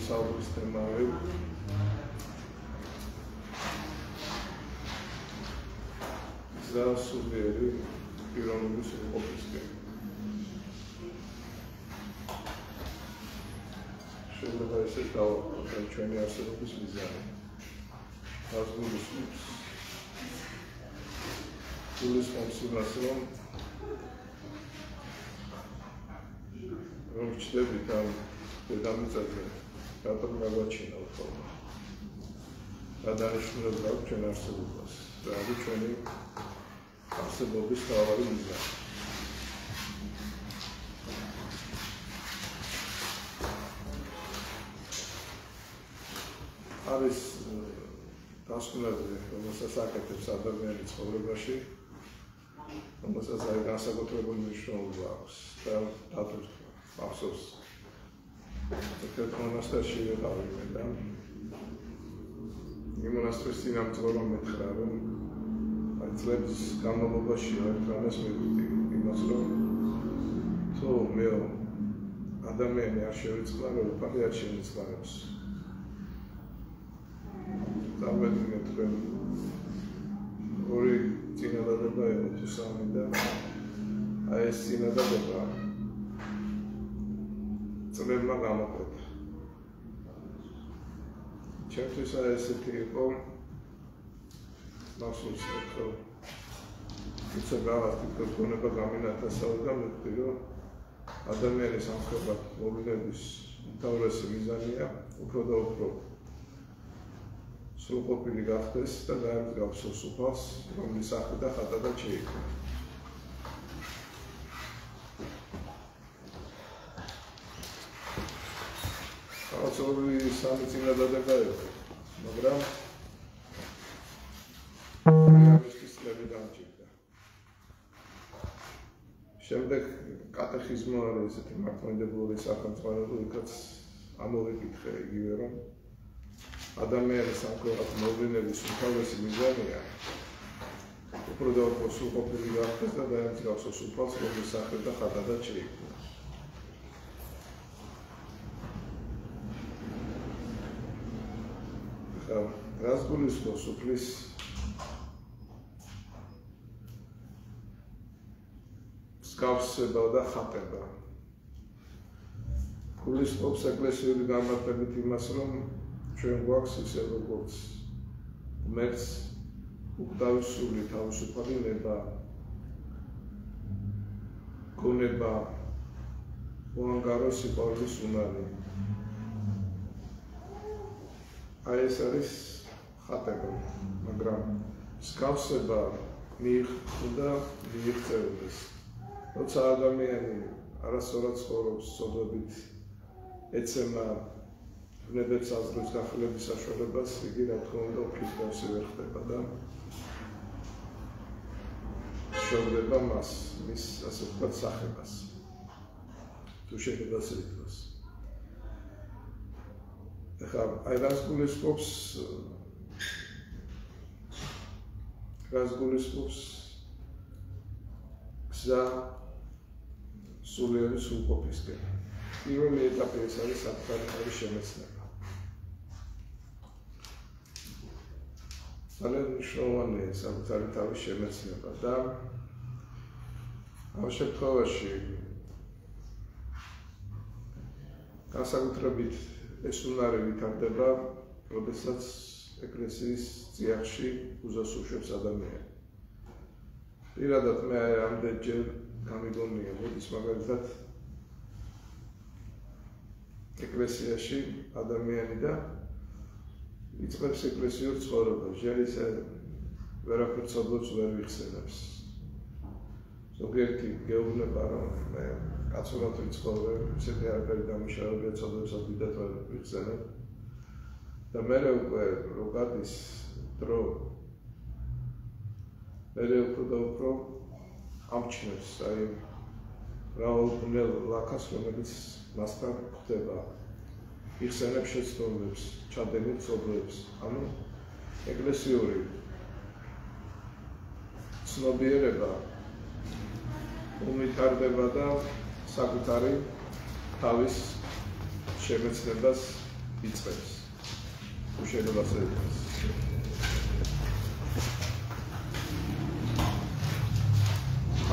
საუბრის თემაა ზასულიერი პიროვნების უყოფისკენ. შეიძლება ესე დავაყენოთ ჩვენი არსებობის მიზანი. გულისხმობს იმას, რომ ჩდებით ამ დედამიწაზე რატომ გაგვაჩინავთ ხოლმე. რა დანიშნულება აქვს ჩვენ არსებობას, რა არის ჩვენი არსებობის მთავარი მიზანი. არის დასკვნები, რომელსაც აკეთებს ადამიანი ცხოვრებაში, რომელსაც აი განსაკუთრებული მნიშვნელობა აქვს და დათურქვა. ახსოვს ერთ მონასტერში ვიყავი მე და იმ მონასტრის წინამძღოლმა მეთხრა, რომ აი წლების განმავლობაში ერთმანეთს მივხვდი იმას, რომ თუ მე ადამიანი არ შევიწყნარებ, პარი არ შევიწყნარებს. დავედგინეთ, რომ ორი წინადადება იყო თუ სამი და აი ეს წინადადება წლებმა გამოკვეთა. ჩემთვის ესეთი იყო ნახოს ხო თუმცა გავასწრებ გონება გამინათასავ და მივხვდი, რომ ადამიანის ამხელად მოვლენების უმთავრესი მიზანია უფრო და უფრო სრულყოფილი გახდეს და გაემგზავროს სუფას, რომლის სახე და ხატადაც შეიქმნა. ახალწლოვანი სამი წინადადება იყო, მაგრამ ამისთვის წლები დამჭირდა. შემდეგ კატეხიზმი არის ესეთი მართლმადიდებლური სახელმწიფო, იქაც ამოვიკითხე იგივე, რომ ადამიანის ამგვარად მოვლენების უმთავრესი მიზანია უფრო და უფრო სრულყოფილი გახდეს და დაემსგავსოს უფალს, რომლის სახე და ხატადაც შეიქმნა. რას გულისხმობს უფლის მსგავსება და ხატება? გულისხმობს ეკლესიური განმარტებით იმას, რომ ჩვენ გვაქვს ისე როგორც ღმერთს უკდავსული თავისუფალი ნება, გონება, უანგარო სიყვარულის უნარი. აი ეს არის ხატება, მაგრამ მსგავსება მიიღწევა მიიღწევდეს. როცა ადამიანი არასწორად ცხოვრობს, სწორებით ეცემა ბუნებებს აზრებს გახილების საშუალებას, იგი რა თქმა უნდა უფლის მსგავსი ვერ ხდება და შეუძლება მას, მის ასე ვთქვათ სახებას, თუ შეიძლება ასე ითქვას. ახლა აი რას გულისხმობს გზა სულიერი სრულყოფისკენ. პირველი ეტაპი ეს არის საკუთარი თავის შემეცნება. ძალიან მნიშვნელოვანია საკუთარი თავის შემეცნება და ამ შემთხვევაში განსაკუთრებით ეს უნარი ვითარდება, როდესაც ეკლესიის წიაღში უზას უშვებს ადამიანი. პირადად მე ამდენჯერ გამიგონია, მოდის მაგალითად ეკლესიაში ადამიანი და იწყებს ეკლესიურ ცხოვრებას, ჯერ ისე ვერაფერს ცოდვებს ვერ ვიხსენებს. ზოგიერთი გეუბნება, რომ მე კაცურად ვიცხოვრებ, ისეთი არაფერი დამუშავებია ცოდვებსაც დიდად ვერ ვიხსენებ. და მერე უკვე რო გადის დრო, მერე უფრო და უფრო ამჩნევს აი მრავალბუნელ ლაქას, რომელიც მასთან ხდება. იხსენებს შეცდომებს, ჩადენილ ცოდვებს. ანუ ეკლესიური ცნობიერება უმიტარდება და საკუთარი თავის შემეცნებას იწყებს. თუ შეგებას ეძებს.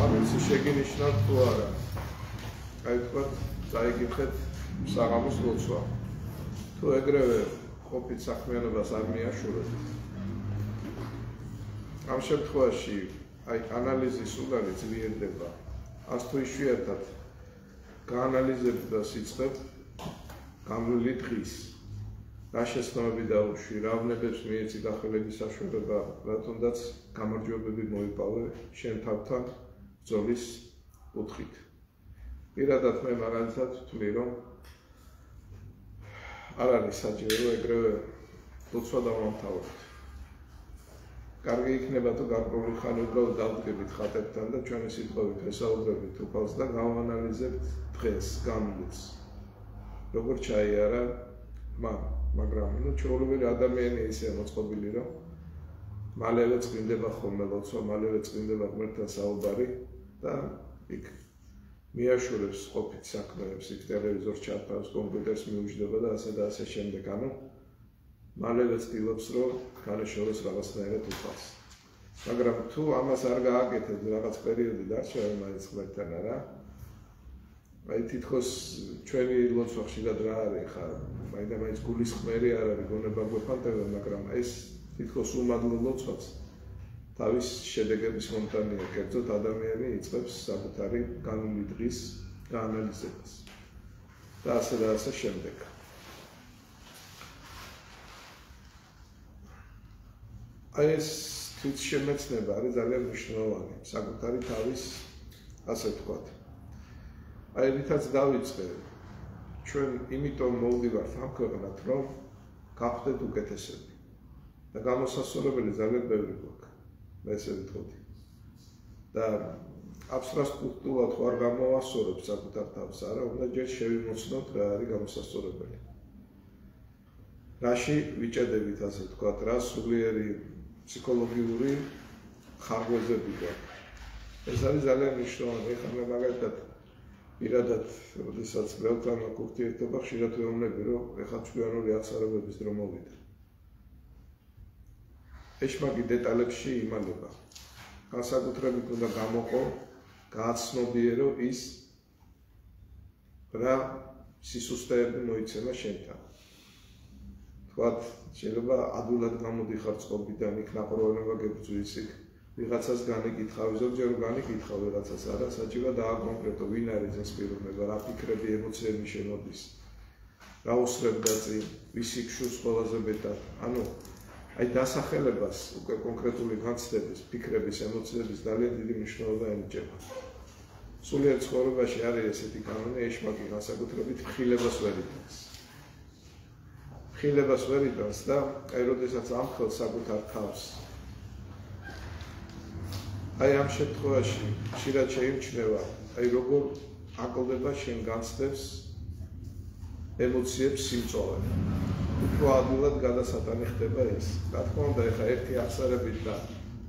ამის შეგინიშნავთ თუ არა. აი თქვათ, წაიგიხეთ საღამოს ლოცვა. თუ ეგრევე ყოფით საქმიანობას არ მიაშურებთ. ამ შემთხვევაში აი ანალიზის უგანი ძლიერდება. ას თუ იშვიათად გაანალიზებთ და სიცხებთ გამვლელი დღის რა შეცდომები დაუშვი, რა ვნებებს მიეცი გახელების საშუალება, რა თუნდაც გამარჯვებები მოიპოვე შენ თავთან ბრძოლის კუთხით. პირადად მე მაგალითად ვთვლი, რომ არ არის საჭირო ეგრევე ლოცვა დავამთავროთ. კარგი იქნება თუ გარკვეული ხანი უბრალოდ დავდგებით ხატებთან და ჩვენი სიტყვებით ვესაუბრებით უფალს და გავანალიზებთ დღეს, გამლიც. როგორ ჩაიარა მაგრამ ჩვეულებრივი ადამიანი ისეა მოწყობილი, რომ მალევე წმინდება ხოლმე ლოცვა, მალევე წმინდება ღმერთთან საუბარი და იქ მიაშურებს ყოფით საქმეებს, იქ ტელევიზორს ჩართავს, კომპიუტერს მიუჯდება და ასე შემდეგ. ანუ მალევე ცდილობს, რომ განეშოროს რაღაცნაირად უფალს. მაგრამ თუ ამას არ გააკეთებ, რაღაც პერიოდი დარჩა მაინც ღმერთთან არა, აი თითქოს ჩვენი ლოცვა ხშირად რა არის ხა, მაინც გულის ხმერი არ არის, გონება გვეფანტება, მაგრამ ეს თითქოს უმადლო ლოცვაც თავის შედეგების მომტანია, კერძოდ ადამიანი იწყებს საკუთარი განვლილი დღის გაანალიზებას და ასე შემდეგ. აი ეს თვითშემეცნება არის ძალიან მნიშვნელოვანი, საკუთარი თავის ასე ვთქვათ. აი რითაც დავიწყე, ჩვენ იმიტომ მოვდივართ ამ ქვეყნად, რომ გავხდეთ უკეთესები და გამოსასწორებელი ძალიან ბევრი გვაქვს. მე ესე ვიტყოდი. და აბსტრაქტულად ხო არ გამოვასწორებ საკუთარ თავს, არა, უნდა ჯერ შევიმოცნოთ რა არის გამოსასწორებელი. რაში ვიჭედებით, ასე ვთქვათ, რა სულიერი ფსიქოლოგიური ხარვეზები გვაქვს. ეს არის ძალიან მნიშვნელოვანი. ეხლა მე მაგალითად პირადად, როდესაც ველთან ურთიერთობა ხშირად ვეუბნები, რომ ეხლა ჩვენური აღსარებების დრო მოვიდა. ეშმაკი დეტალებში იმალება. განსაკუთრებით უნდა გამოყო, გააცნობიერო ის რა სისუსტეები მოიცემა შენთან. თქვათ, შეიძლება ადვილად გამოდიხარ წყობიდან, იქ ნაყროვანება გებრძვის, იქ ვიღაცას განიკითხავ, ზოგჯერ განიკითხავ ვიღაცას, არა, საჭირო დააკონკრეტო, ვინ არის ეს პიროვნება, რა ფიქრები, ემოციები შემოდის, რა უსწრებდა წინ, ვისი გშურს ყველაზე მეტად. ანუ აი დასახელებას უკვე კონკრეტული განცდების, ფიქრების, ემოციების ძალიან დიდი მნიშვნელობა ენიჭება. სულიერ ცხოვრებაში არის ესეთი კანონი, ეშმაკი განსაკუთრებით ხილებას ვერ იტანს. ხილებას ვერ იტანს და აი როდესაც ამხელს საკუთარ თავს. აი ამ შემთხვევაში ხშირად შეიმჩნევა, აი როგორ აკლდება შენ განცდებს, ემოციებს სიმწოვე. უფრო ადვილად გადასატანი ხდება ეს. რა თქმა უნდა, ეხლა ერთი აღსარებით და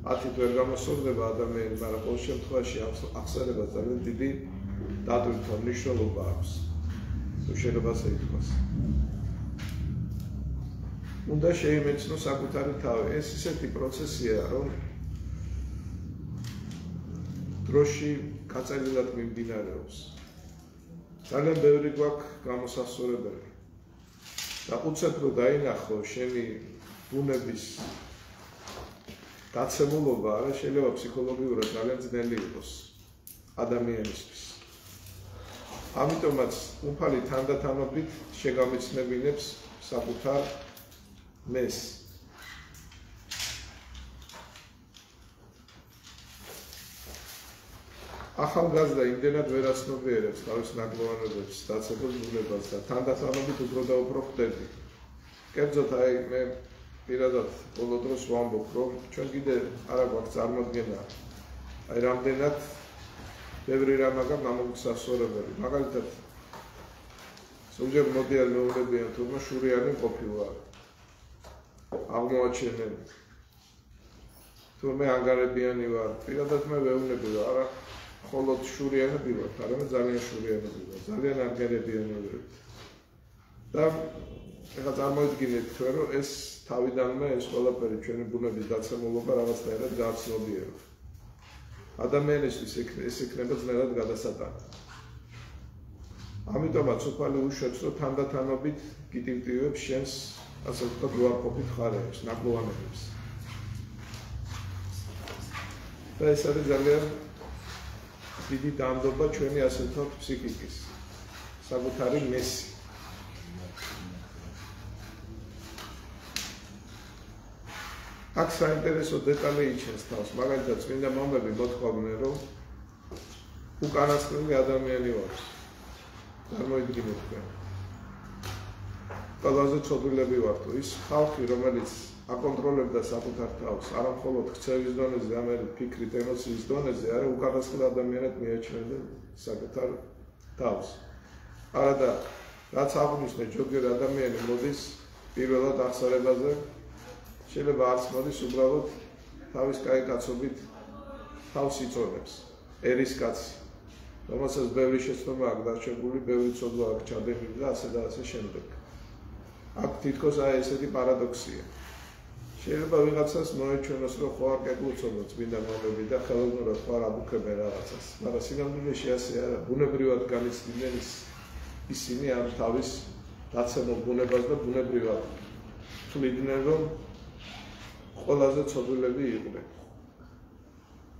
10-ით ვერ გამოსწორდება ადამიანი, მაგრამ ყოველ შემთხვევაში აღსარებას ძალიან დიდი დატვირთვა მნიშვნელობა აქვს. თუ შეიძლება ასე ითქვას. უნდა შეიმეცნო საკუთარი თავი. ეს ისეთი პროცესია, რომ დროში გაწელილად მიმდინარეობს. ძალიან ბევრი გვაქვს გამოსასწორებელი. და უცებ რომ დაინახო შენი ბუნების გაცემულობა, არა შეიძლება ფსიქოლოგიურად ძალიან ძნელი იყოს ადამიანისთვის. ამიტომაც უფალი თანდათანობით შეგამეცნებინებს საკუთარ მეს. ახალგაზრდა იმდენად ვერ აცნობიერებს თავის ნაკლოვანებებს, დაცებულ ბუნებას და თანდათანობით უფრო და უფრო ხდება. კერძოდ აი მე პირადად ბოლო დროს ვამბობ, რომ ჩვენ კიდე არა გვაქვს წარმოდგენა აი რამდენად ბევრი რამ აქვს გამოგსასწორებელი. მაგალითად ზოგჯერ მოდიან მეუბნებიან, თურმე შურიანი ყოფილა. აღმოაჩენენ. თურმე ანგარებიანი ვარ. პირადად მე ვეუბნები, რომ არა ხოლოდ შურიანები ვართ, არამედ ძალიან შურიანები ვართ, ძალიან ანგარებიანი ვართ. და ეხლა წარმოიდგინეთ თქვენ, რომ ეს თავიდანვე ეს ყველაფერი ჩვენი ბუნების დაცემულობა რაღაცნაირად გააცნობიერება. ადამიანისთვის ეს იქნება ძნელად გადასატანი. ამიტომაც უფალი უშვებს, რომ თანდათანობით გიტივტივებს შენს, ასე ვთქვათ, უარყოფით ხარებს, ნაკლოვანებებს. და ეს არის ძალიან დიდი დანდობა ჩვენი, ასე ვთქვათ, ფსიქიკის, საკუთარი მესი. აქ საინტერესო დეტალი იჩენს თავს, მაგალითად წმინდა მამები მოთხოვდნენ, რომ უკანასკნელი ადამიანი ვართ. წარმოიდგინეთ თქვენ. ყველაზე ცოდვილები ვართ, ის ხალხი, რომელიც აკონტროლებდა საკუთარ თავს, არა მხოლოდ ქცევის დონეზე, არამედ ფიქრით, ემოციის დონეზე, არა უკანასკნელ ადამიანად მიაჩნევდა საკუთარ თავს. არადა რაც აღნიშნე ჯოგერ ადამიანი მოდის პირველად აღსარებაზე, შეიძლება არც მოდის უბრალოდ თავის კაი კაცობით თავს იწონებს, ერის კაცი, რომელსაც ბევრი შეცდომა აქვს დარჩენილი, ბევრი ცოდვა აქვს ჩადენილი და ასე შემდეგ. აქ თითქოს ესეთი პარადოქსია. შეიძლება ვიღაცას მოეჩვენოს, რომ ხო არ კეკლუცობენ წმინდა მამები და ხელოვნურად ხო არ აბუქებენ რაღაცას, მაგრამ სინამდვილეში ასე არა, ბუნებრივად განიცდიდნენ ისინი ამ თავის დაცემულ ბუნებას და ბუნებრივად თვლიდნენ, რომ ყველაზე ცოდვილები იყვნენ.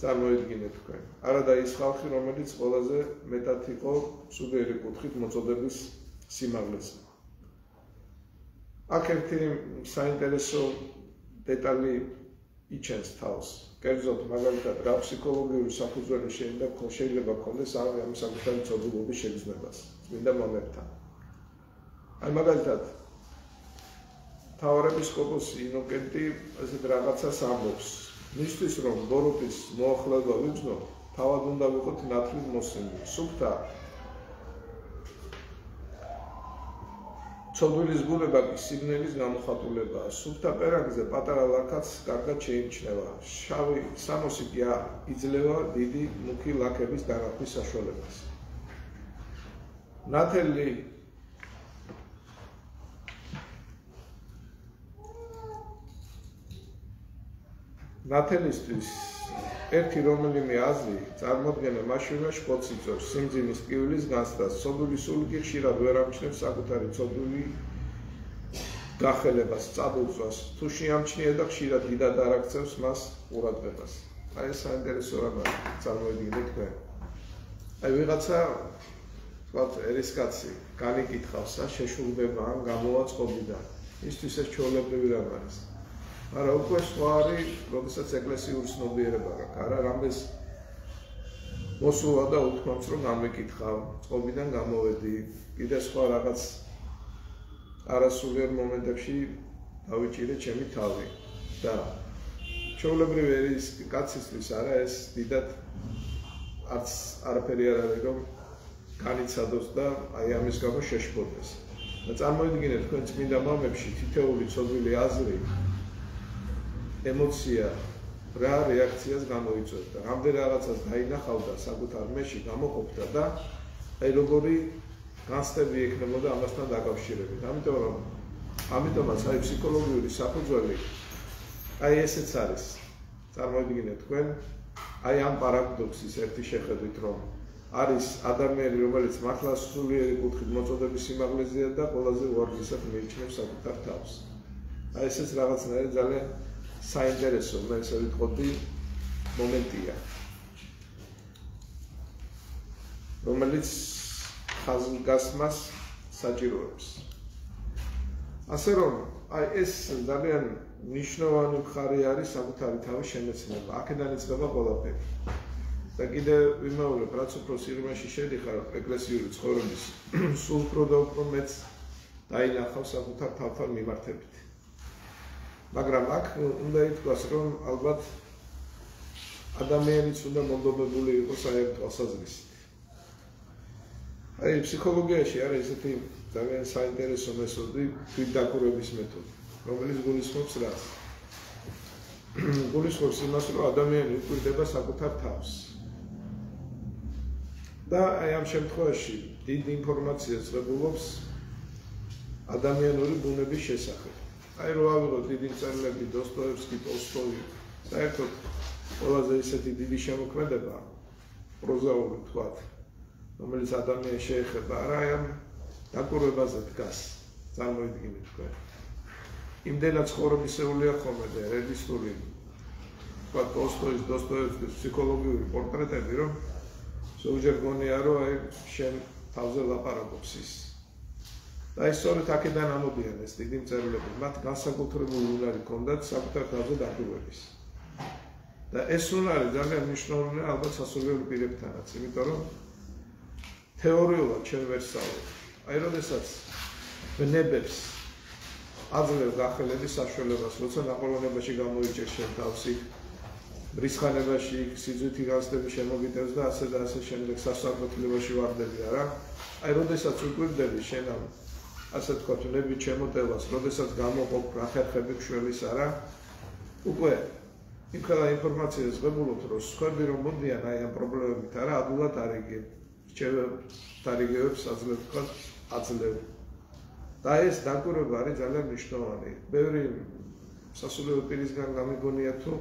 წარმოიდგინეთ თქვენ. არადა ის ხალხი, რომელიც ყველაზე მეტად იყო სულიერი კუთხით მოწოდების სიმაღლეზე. აქ ერთი საინტერესო დეტალი იჩენს თავს. კერძოდ, მაგალითად, რა ფსიქოლოგიური საფუძველი შეიძლება ქონდეს ამ საკუთარი ცოდვილობის შეგრძნებას წმინდა მამებთან. აი მაგალითად, მთავარეპისკოპოსი ინოკენტი ესეთ რაღაცას ამბობს. მისთვის რომ ბოროტის მოახლეობა ვიგრძნო, თავად უნდა ვიყოთ ნათლით მოსცემული. სუფთა ცოდვილის ბუნება კი სიგნალის გამოხატულებაა. სუფთა პერანგზე პატარა ლაქაც კარგად შეიმჩნევა. შავი სამოსი კი იძლევა დიდი მუქი ლაქების დანახვის საშუალებას. ნათელისთვის ერთი რომელიმე აზრი წარმოდგენა მაშინვე შფოთს იწვევს სიმძიმის ტკივილის განცდას. ცოდვილი სული კი ხშირად ვერ ამჩნევს საკუთარი ცოდვილი გახელებას, წაბულწვას. თუ შეამჩნია და ხშირად დიდად არ აქცევს მას ყურადღებას. აი ეს საინტერესო რამაა, წარმოიდგინეთ თქვენ. აი ვიღაცა ვთქვათ, ერისკაცი განიკითხავს, შეშუხდება ან გამოვა წყობიდან. ისთვის ეს ჩვეულებრივი რამ არის. არა უკვე სხვა არის, როდესაც ეკლესიური ცნობიერება გაქვს, არა რამეს მოსულა და უთქვამს, რომ გამეკითხავ, წყობიდან გამოვედი, კიდე სხვა რაღაც არასულიერ მომენტებში დავიჭირე ჩემი თავი და ჩვეულებრივი ერის კაცისთვის არა ეს დიდად არც არაფერი არ არის, რომ განიცადოს და აი ამის გამო შეშფოთდეს. და წარმოიდგინეთ თქვენ წმინდა მამებში თითეული ცოდვილი აზრი ემოცია რა რეაქციას გამოიწვევდა. რამდენ რაღაცას დაინახავდა საკუთარ მეში გამოყოფდა და აი როგორი განცდები ექნებოდა ამასთან დაკავშირებით. ამიტომაც აი ფსიქოლოგიური საფუძველი აი ესეც არის. წარმოიდგინეთ თქვენ აი ამ პარადოქსის ერთი შეხედვით, რომ არის ადამიანი, რომელიც მართლა სულიერი კუთხით მოწოდების სიმაღლეზეა და ყველაზე უარგლისად მიიჩნევს საკუთარ თავს. აი ესეც რაღაცნაირად ძალიან საინტერესო, მე ესე ვიტყოდი, მომენტია, რომელიც ხაზგასმას საჭიროებს. ასე რომ, აი ეს ძალიან მნიშვნელოვანი მხარე არის საკუთარი თავის შემეცნება. აქედან იწყება ყველაფერი. და კიდე ვიმეორებ, რაც უფრო სიღრმეში შედიხარ ეკლესიური ცხოვრების, სულ უფრო და უფრო მეც დაინახავ საკუთარ თავთან მიმართებით. მაგრამ აქ უნდა ითქვას, რომ ალბათ ადამიანიც უნდა მომდობებული იყოს აი ამ თვალსაზრისით. აი ფსიქოლოგიაში არის ესეთი ძალიან საინტერესო მეთოდი, თვითდაკურების მეთოდი, რომელიც გულისხმობს რას? გულისხმობს იმას, რომ ადამიანი უკვირდება საკუთარ თავს. და აი ამ შემთხვევაში დიდ ინფორმაციას ღებულობს ადამიანური ბუნების შესახებ. Აი რო ავიღოთ დიდი მწერლები დოსტოევსკი, ტოლსტოი, საერთოდ ყველაზე ისეთი დიდი შემოქმედება პროზაული თქვათ, რომელიც ადამიანს შეეხება არა ამ დაკვირვებაზე დგას, წარმოიდგინეთ თქვენ. იმდენად ცხოვრებისეულია ხოლმე და რეალისტური თქვათ ტოლსტოის, დოსტოევსკის ფსიქოლოგიური პორტრეტები, რომ ზოგჯერ გონია, რომ აი შენ თავზე ლაპარაკობს ის. და ის სწორედ აქედან ამოდიან ეს დიდი მწერლები, მათ განსაკუთრებული უნარი ჰქონდათ საკუთარ თავზე დაკვირვების. და ეს უნარი ძალიან მნიშვნელოვანია ალბათ სასულიერო პირებთანაც, იმიტომ რომ თეორიულად ჩვენ ვერ ვსწავლობ. აი როდესაც ბნებებს აძლევ გახელების საშუალებას, როცა ნაყოლონებაში გამოიჭერ შენ თავსი, ბრისხანებაში სიძვითი განცდები შემოგიტევს და ასე შემდეგ სასწავლებლებაში ვარდები არა. აი როდესაც უკვირდები შენ ამ ასე თქვათ ნებით შემოტევას, როდესაც გამოყოფ რა ხერხები გშველის არა, უკვე იქალა ინფორმაციას ღებულობთ, რომ სხვები რომ მოდიან აი ამ პრობლემებით არა, ადვილად არიგებებს აძლევ. და ეს დაკვირვება არის ძალიან მნიშვნელოვანი. ბევრი სასულიერო პირისგან გამიგონია თუ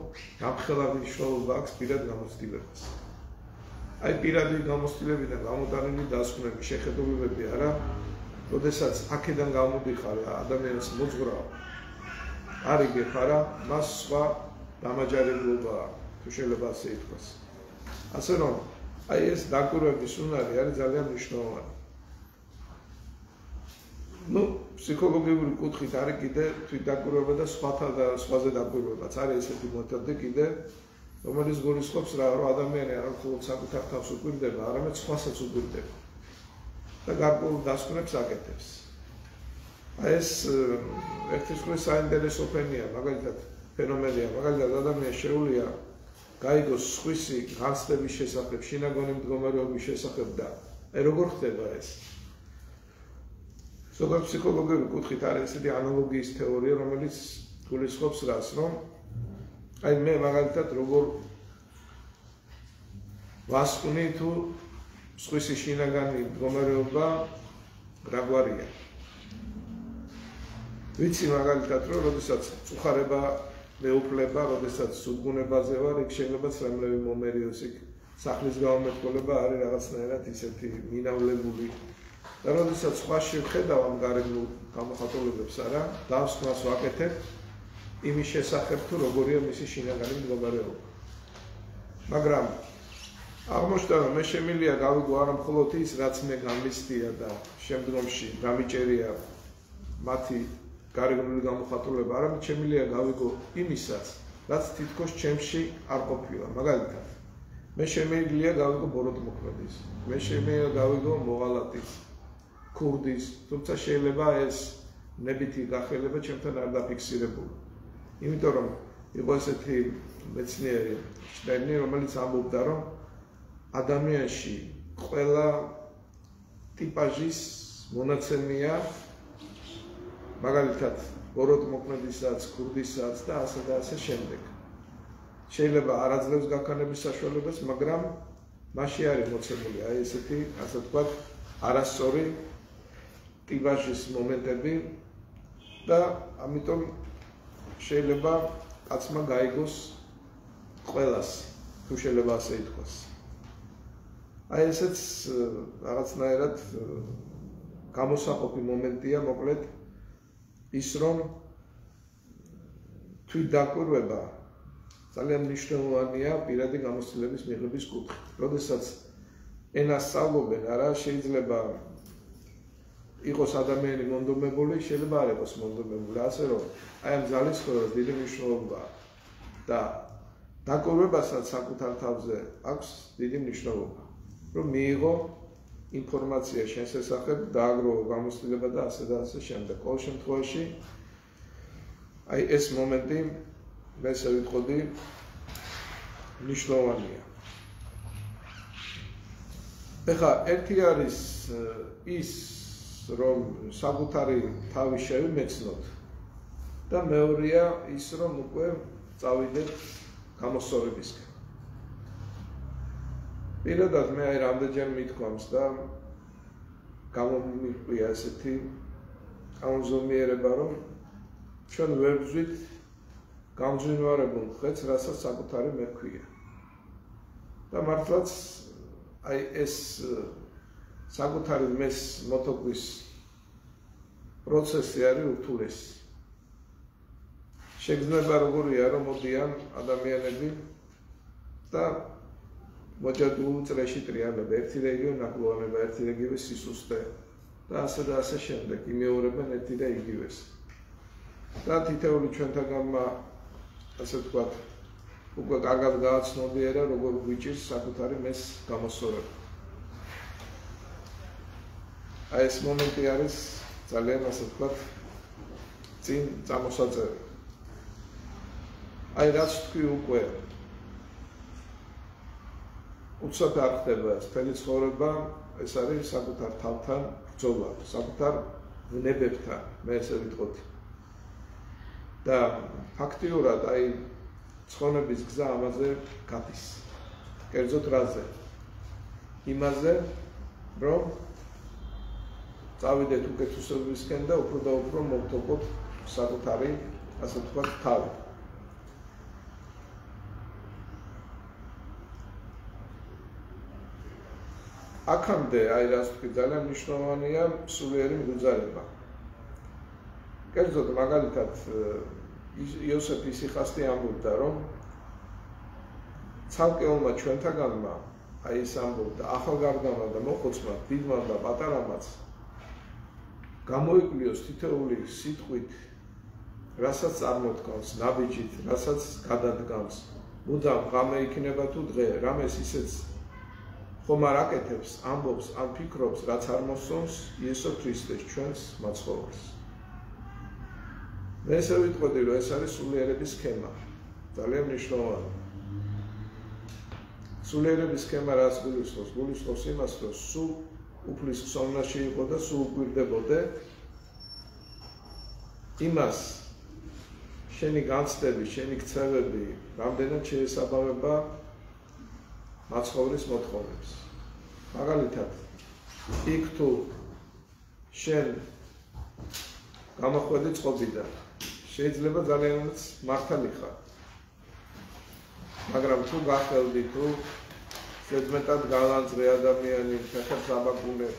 გამხელა მნიშვნელობა აქვს პირად გამოცდილებას. აი პირადი გამოცდილებიდან გამოტანილი დასკვნები, შეხედულებები არა, როდესაც აქედან გამოდიხარ ადამიანს მოძღვრა არიგებ არა, მას სხვა დამაჯერებლობა თუ შეიძლება ასე ითქვას. ასე რომ აი ეს დაკვირვების უნარი არის ძალიან მნიშვნელოვანი. ფსიქოლოგიური კუთხით არის კიდე თვითდაკვირვება და სხვაზე დაკვირვებაც არის ესეთი მეთოდი კიდე, რომელიც გულისხმობს რა, რომ ადამიანი არ მხოლოდ საკუთარ თავს უკვირდება, არამედ სხვასაც უკვირდება. და გარკვეულ დასკვნებს აკეთებს. აი ეს ერთი სხვის საინტერესო ფენომენია, მაგალითად ადამიანს შეუძლია გაიგოს სხვისი განცდების შესახებ, შინაგანი მდგომარეობის შესახებ და აი როგორ ხდება ეს? ზოგადად ფსიქოლოგიური კუთხით არის ესეთი ანალოგიის თეორია, რომელიც გულისხმობს რას, რომ აი მე მაგალითად როგორ ვასკვნი თუ სხვისი შინაგანი მდგომარეობა რაგვარია. ვიცი მაგალითად, რომ როდესაც წუხარება მეუფლება, როდესაც სულგუნებაზე ვარ, იქ შეიძლება ცრემლები მომერიოს, იქ სახლის გამომეტყველება არის რაღაცნაირად ისეთი მინავლებული. და როდესაც სხვაში ვხედავ ამ გარემო გამოხატულებებს არა, დავსკვნას ვაკეთებ იმის შესახებ თუ როგორია მისი შინაგანი მდგომარეობა. მაგრამ აღმოჩნდა, რომ მე შემიძლია გავიგო არა მხოლოდ ის, რაც მე გამისდია და შემდგომში გამიჭერია მათი გარეგნული გამოხატულება, არამედ შემიძლია გავიგო იმისაც, რაც თითქოს ჩემში არ ყოფილა. მაგალითად, მე შემიძლია გავიგო ბოროტმოქმედის, მე შემიძლია გავიგო მოღალატის, ქურდის, თუმცა შეიძლება ეს ნებითი გახელება ჩემთან არ დაფიქსირებული. იმიტომ რომ იყო ესეთი მეცნიერი შტერნი, რომელიც ამბობდა, რომ ადამიანში ყველა ტიპაჟის მონაცემია, მაგალითად, ბოროტმოქმედისაც, ქურდისაც და ასე შემდეგ. შეიძლება არ აძლევს გაქანების საშუალებას, მაგრამ მასში არის მოცემული აი ესეთი, ასე ვთქვათ, არასწორი ტიპაჟის მომენტები და ამიტომ შეიძლება კაცმა გაიგოს ყველას, თუ შეიძლება ასე ითქვას. აი ესეც რაღაცნაირად გამოსაყოფი მომენტია, მოკლედ ის რომ თვითდაკვირვება ძალიან მნიშვნელოვანია პირადი გამოცდილების მიღების კუთხით. როდესაც ენას სწავლობენ, არა შეიძლება იყოს ადამიანი მონდომებული, შეიძლება არ იყოს მონდომებული, ასე რომ აი ამ ძალისხმევას დიდი მნიშვნელობა და დაკვირვებასაც საკუთარ თავზე აქვს დიდი მნიშვნელობა. რომ მიიღო ინფორმაცია შენს შესახებ, დააგროვო გამოცდილება და ასე შემდეგ. ყოველ შემთხვევაში აი ეს მომენტი მე ესე ვიტყოდი მნიშვნელოვანია. ეხლა ერთი არის ის, რომ საკუთარი თავი შევიმეცნოთ და მეორეა ის, რომ უკვე წავიდეთ გამოსწორებისკენ. პირადად მე აი რამდენჯერ მithქვამს და გამომიყვია ესეთი გამომზომიერება, რომ ჩვენ ვერ ვზვით გამძვინვარებულ მხედს, რასაც საკუთარი მე ქვია. და მართლაც აი ეს საკუთარი მეს მოთოქვის პროცესი არის ურთულესი. შეგრძნება როგორია, რომ მოდიან ადამიანები და მოჭადრულ წრეში ტრიალებ, ერთი რეგიონი ნაკლოვანება, ერთი რეგიონი სისუსტე და ასე შემდეგ, იმეორებენ ერთი და იგივეს. და თითოეული ჩვენთაგანმა, ასე ვთქვათ, უკვე კარგად გააცნობიერა, როგორ გვიჭირს საკუთარი მეს გამოსწორება. აი ეს მომენტი არის ძალიან, ასე ვთქვათ, წინ წამოსაწევი. აი რაც თქვი უკვე უცებ არ ხდება მთელი ცხოვრება, ეს არის საკუთარ თავთან ბრძოლა, საკუთარ ვნებებთან, მე ესე ვიტყოდი. და ფაქტიურად აი ცხონების გზა ამაზე გადის. კერძოდ რაზე? იმაზე, რომ წავიდეთ უკეთესობისკენ და უფრო და უფრო მოვთოქოთ საკუთარი, ასე ვთქვათ, თავი. აქამდე აი რაც თქვი ძალიან მნიშვნელოვანია სულიერი მგუზარება. კერძოდ მაგალითად იოსებ ისიხასტი ამბობდა, რომ ცალკეულმა ჩვენთაგანმა აი ის ამბობდა ახალგაზრდამმა და მოხუცმა, დიდმა და პატარამაც გამოიკვლიოს თითოეული სიტყვით, რასაც წარმოთქვამს, ნაბიჯით, რასაც გადადგამს, მუდამ ღამე იქნება თუ დღე, რამეს ისეც ხომ არ აკეთებს, ამბობს, ან ფიქრობს, რაც არ მოსწონს იესო ქრისტეს ჩვენს მაცხოვრებს. მე ესე ვიტყოდი, რომ ეს არის სულიერების სქემა, ძალიან მნიშვნელოვანი. სულიერების სქემა რაც გულისხმობს? გულისხმობს იმას, რომ სულ უფლის ხსოვნაში იყო და სულ გვირდებოდე იმას შენი განცდები, შენი ქცევები, რამდენად შეესაბამება მაცხოვრის მოთხოვნებს. მაგალითად, იქ თუ შენ გამოხვედი წყობიდან, შეიძლება ძალიანაც მართალი ხარ. მაგრამ თუ გახელდი, თუ ზედმეტად გალანძღე ადამიანი, ფეხებს აბაგუნე,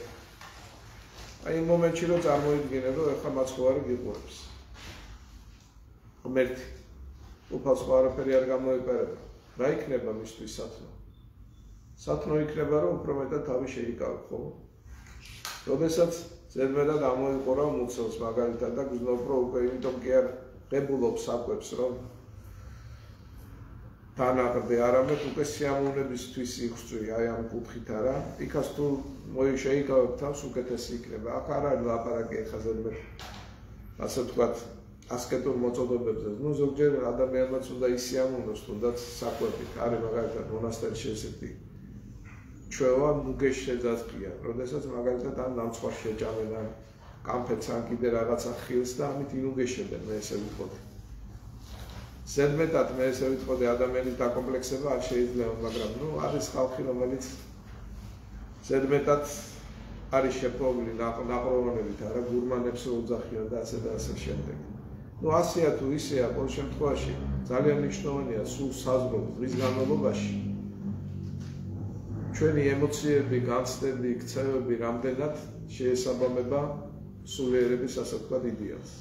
აი იმ მომენტში რომ წარმოიდგინე, რომ ეხლა მაცხოვარი გიყურებს. ღმერთი, უფალს სხვა არაფერი არ გამოეპარება. რა იქნება მისთვის სათნო? სათნო იქნება, რომ უფრო მეტად თავი შეიკავო, ხო? როდესაც ზედმეტად ამოიყურა მუცელს მაგალითად და გრძნობ, რომ უკვე იმიტომ კი არ ღებულობს საკვებს, რომ თანაყრდე, არამედ უკვე სიამოვნებისთვის იხსწვი, აი ამ კუთხით არა, იქაც თუ შეიკავებ თავს, უკეთესი იქნება. აქ არ არის ლაპარაკი ეხლა ზედმეტ, ასე ვთქვათ, ასკეტურ მოწოდებებზე. ნუ ზოგჯერ ადამიანმაც უნდა ისიამოვნოს, თუნდაც საკვებით. არის მაგალითად მონასტერში ესეთი ჩვევა მუგეშ შეძაწყია, როდესაც მაგალითად ან ნამცხვარს შეჭამენ, ან კამფეთს, ან კიდე რაღაცა ხილს და ამით ინუგეშებენ, მე ესე ვიტყოდი. ზედმეტად მე ესე ვიტყოდი, ადამიანის დაკომპლექსება არ შეიძლება, მაგრამ ნუ არის ხალხი, რომელიც ზედმეტად არის შეპოვილი ნაყროვანებით, არა გურმანებს უძახიან და ასე შემდეგ. ნუ ასეა თუ ისეა, ყოველ შემთხვევაში ძალიან მნიშვნელოვანია სულ საზღვრად დღის განმავლობაში ჩვენი ემოციები, განცდები, ქცევები რამდენად შეესაბამება სულიერების, ასე ვთქვათ, იდეალს.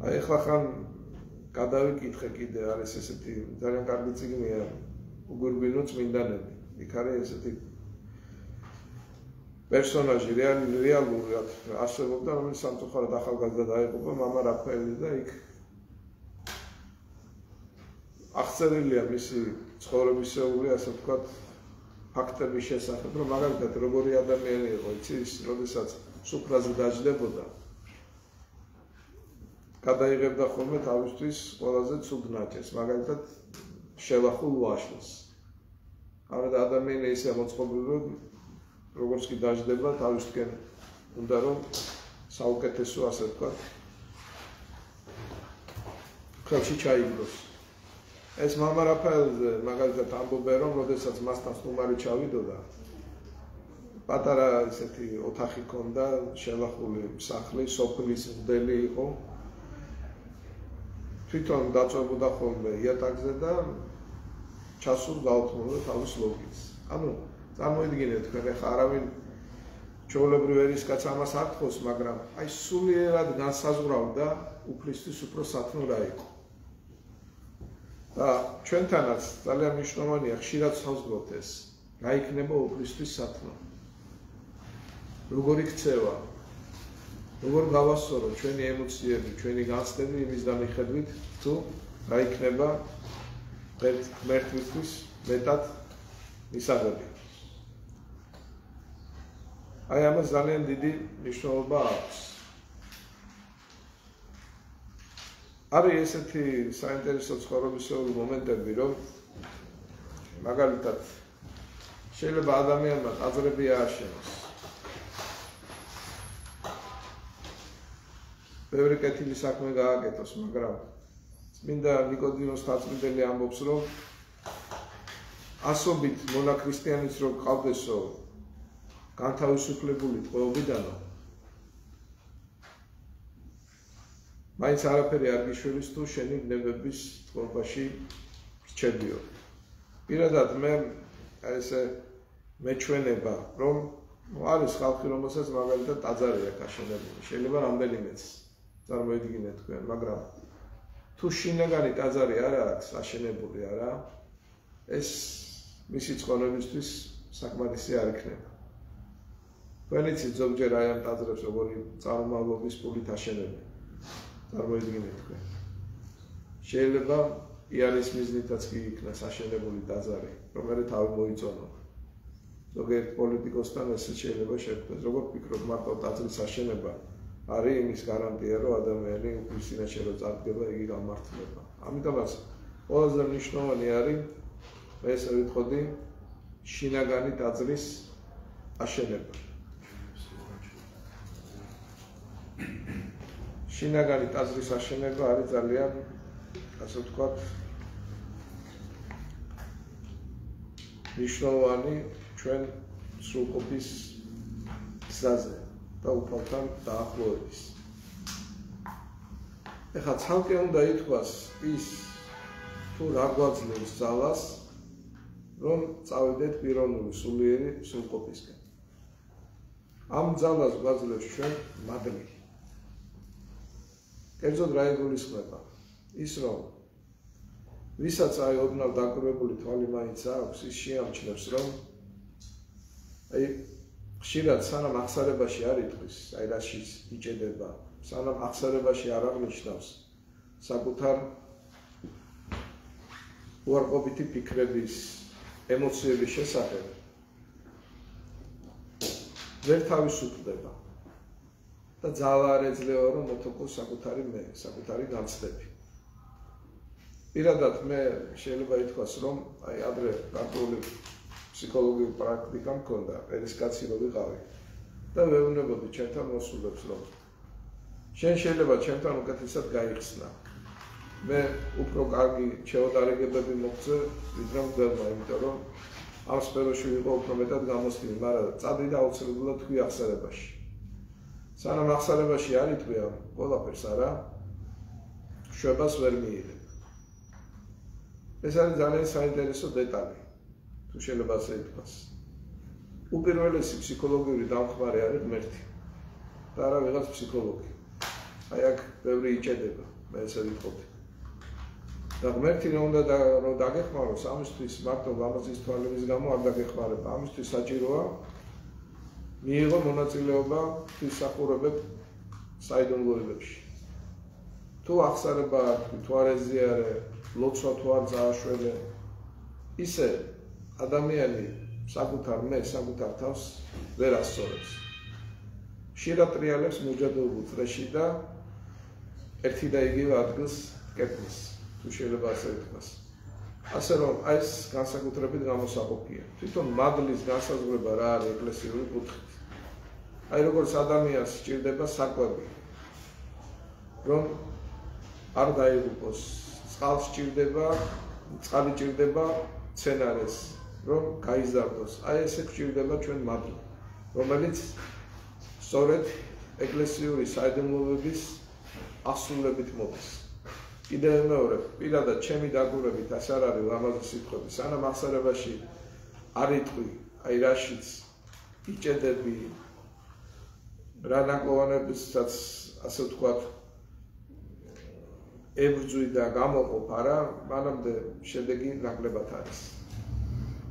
აი ეხლა ხან გადავიკითხე კიდე, არის ესეთი ძალიან კარგი წიგნია უგურბინო წმინდანები. იქ არის ესეთი პერსონაჟი რეალურად არსებობდა, რომელიც სამწუხაროდ ახალგაზრდა დაიღუპა, მამა რაფაელი და იქ აღწერილია მისი ცხოვრებისეული, ასე ვთქვათ, ფაქტების შესახებ, რომ მაგალითად როგორი ადამიანი იყო, იცის, როდესაც სუფრაზე დაждდებოდა, გადაიღებდა ხოლმე თავისთვის ყველაზე ცუდ ნაჭერს, მაგალითად შელახულ ვაშლს. ამიტომ ადამიანი ისე მოწყობილი, როგორც კი დაждდება, თავისკენ უნდა რომ საუკეთესო, ასე ვთქვათ, ხელში ჩაიგდოს. ეს მამა რაფაელზე მაგალითად ამბობენ, რომ როდესაც მასთან სტუმარი ჩავიდოდა, პატარა ესეთი ოთახი ქონდა, შელახული სახლი, სოფლის მღვდელი იყო. თვითონ დაწვებოდა ხოლმე იატაკზე და ჩასულ გაუთმობდა თავის ლოგინს. ანუ წარმოიდგინეთ თქვენ ახლა არავინ ჩვეულებრივ ერისკაც ამას არ თხოვს, მაგრამ აი სულიერად განსაზღვრავდა უფლისთვის უფრო სათნო რა იყო. და ჩვენთანაც ძალიან მნიშვნელოვანია ხშირად ვსაუბრობთ ეს, რა იქნება უფლისთვის სათნო. როგორი ქცევა, როგორ გავასწოროთ ჩვენი ემოციები, ჩვენი განცდები იმის დამიხედვით, თუ რა იქნება ღმერთთვის მეტად მისაღები. აი ამას ძალიან დიდი მნიშვნელობა აქვს. არის ესეთი საინტერესო ცხოვრებისეული მომენტები, რომ მაგალითად შეიძლება ადამიანმა ტაძრები ააშენოს. ბევრი კეთილი საქმე გააკეთოს, მაგრამ წმინდა ნიკოდიმოს თაწმიდელი ამბობს, რომ ასობით მონაქრისტიანიც რო ყავდესო განთავისუფლებული ტყვეობიდანო, მაინც არაფერი არ გიშველის თუ შენი ვნებების ტყვეობაში რჩებიო. პირადად მე ესე მეჩვენება, რომ არის ხალხი, რომელსაც მაგალითად ტაძარი აქვს აშენებული, შეიძლება რამდენიმეც წარმოიდგინეთ თქვენ, მაგრამ თუ შინაგანი ტაძარი არ აქვს აშენებული არა, ეს მისი ცხოვრებისთვის საკმარისი არ იქნება. თქვენ იცით ზოგჯერ აი ამ ტაძრებს როგორი წარმომავლობის ფულით აშენებენ. წარმოიდგინეთ თქვენ. შეიძლება იარის მიზნითაც კი იქნას აშენებული ტაძარი, რომელიც თავი მოიწონო. ზოგიერთ პოლიტიკოსთან ესე შეიძლება შეხვდეს, როგორ ფიქრობ, მარტო ტაძრის აშენება არის იმის გარანტია, რომ ადამიანი უფლის წინაშე რო წარდგება, იგი გამართლება. ამიტომაც ყველაზე მნიშვნელოვანი არის მე ესე ვიტყოდი შინაგანი ტაძრის აშენება. შინაგანი ტაძრის აშენება არის ძალიან, ასე ვთქვათ, მნიშვნელოვანი ჩვენ სრულყოფის გზაზე და უფალთან დაახლოების. ეხლა ცალკე უნდა ითქვას ის, თუ რა გვაძლევს ძალას, რომ წავიდეთ პიროვნული სულიერი სრულყოფისკენ. ამ ძალას გვაძლევს ჩვენ მადლი. კერძოდ რა იგულისხმება? ის რომ ვისაც აი ოდნავ დაკვირვებული თვალი მაინც აქვს, ის შეამჩნევს, რომ აი ხშირად სანამ აღსარებაში არ იტყვის, აი რაშიც იჭედება, სანამ აღსარებაში არ აღნიშნავს საკუთარ უარყოფითი ფიქრების, ემოციების შესახებ, ვერ თავისუფლდება და ძალა არ ეძლევა, რომ მოთხოვოს საკუთარი მე, საკუთარი განცდები. პირადად მე შეიძლება ითქვას, რომ აი ადრე ქართული ფსიქოლოგიური პრაქტიკა მქონდა, ერისკაცი რო ვიყავი და ვეუბნებოდი ჩემთან მოსულებს, რომ შენ შეიძლება ჩემთან უკეთესად გაიხსნა. მე უფრო კარგი შეოდარებები მოგწე, ვიდრე მგელმა, იმიტომ რომ ამ სფეროში ვიყო უფრო მეტად გამოსტილი, მაგრამ წადი და აუცილებლად თქვი აღსარებაში. სანამ აღსარებაში არ იტყვია ყველაფერს არა, შვებას ვერ მიიღებ. ეს არის ძალიან საინტერესო დეტალი, თუ შეიძლება ასე ითქვას. უპირველესი ფსიქოლოგიური დამხმარე არის ღმერთი და არა ვიღაც ფსიქოლოგი. აი აქ ბევრი იჭედება, მე ესე ვიტყოდი. და ღმერთი რომ უნდა რომ დაგეხმაროს, ამისთვის მარტო ლამაზის თვალების გამო არ დაგეხმარება. ამისთვის საჭიროა მიიღო მონაწილეობა ღვთისმსახურებელ საიდუმლოებებში. თუ აღსარება თუ არ ეზიარე, ლოცვა თუ არ წააშველე, ისე ადამიანი საკუთარ მე, საკუთარ თავს ვერ ასწორებს. ხშირად ტრიალებს მოჯადოებულ წრეში და ერთი და იგივე ადგილს კეთილს, თუ შეიძლება ასე ითქვას. ასე რომ აი ეს განსაკუთრებით გამოსაყოფია. თვითონ მადლის განსაზღვრება რა არის ეკლესიური კუთხით. აი როგორც ადამიანს სჭირდება საკვები, რომ არ დაიღუპოს, წყალს სჭირდება, წყალი სჭირდება მცენარეს, რომ გაიზარდოს. აი ესე გვჭირდება ჩვენ მადლი. რომელიც სწორედ ეკლესიური საიდუმლოების ასრულებით მოდის. კიდევ მეორე, პირადად ჩემი დაგურებით ეს არ არის ლამაზი სიტყვები, სანამ ახსარებაში არ იტყვი, აი რაშიც იჭედები, რა ნაკლოვანებისაც, ასე ვთქვათ, ებრძვი და გამოყოფ არა, მანამდე შედეგი ნაკლებად არის.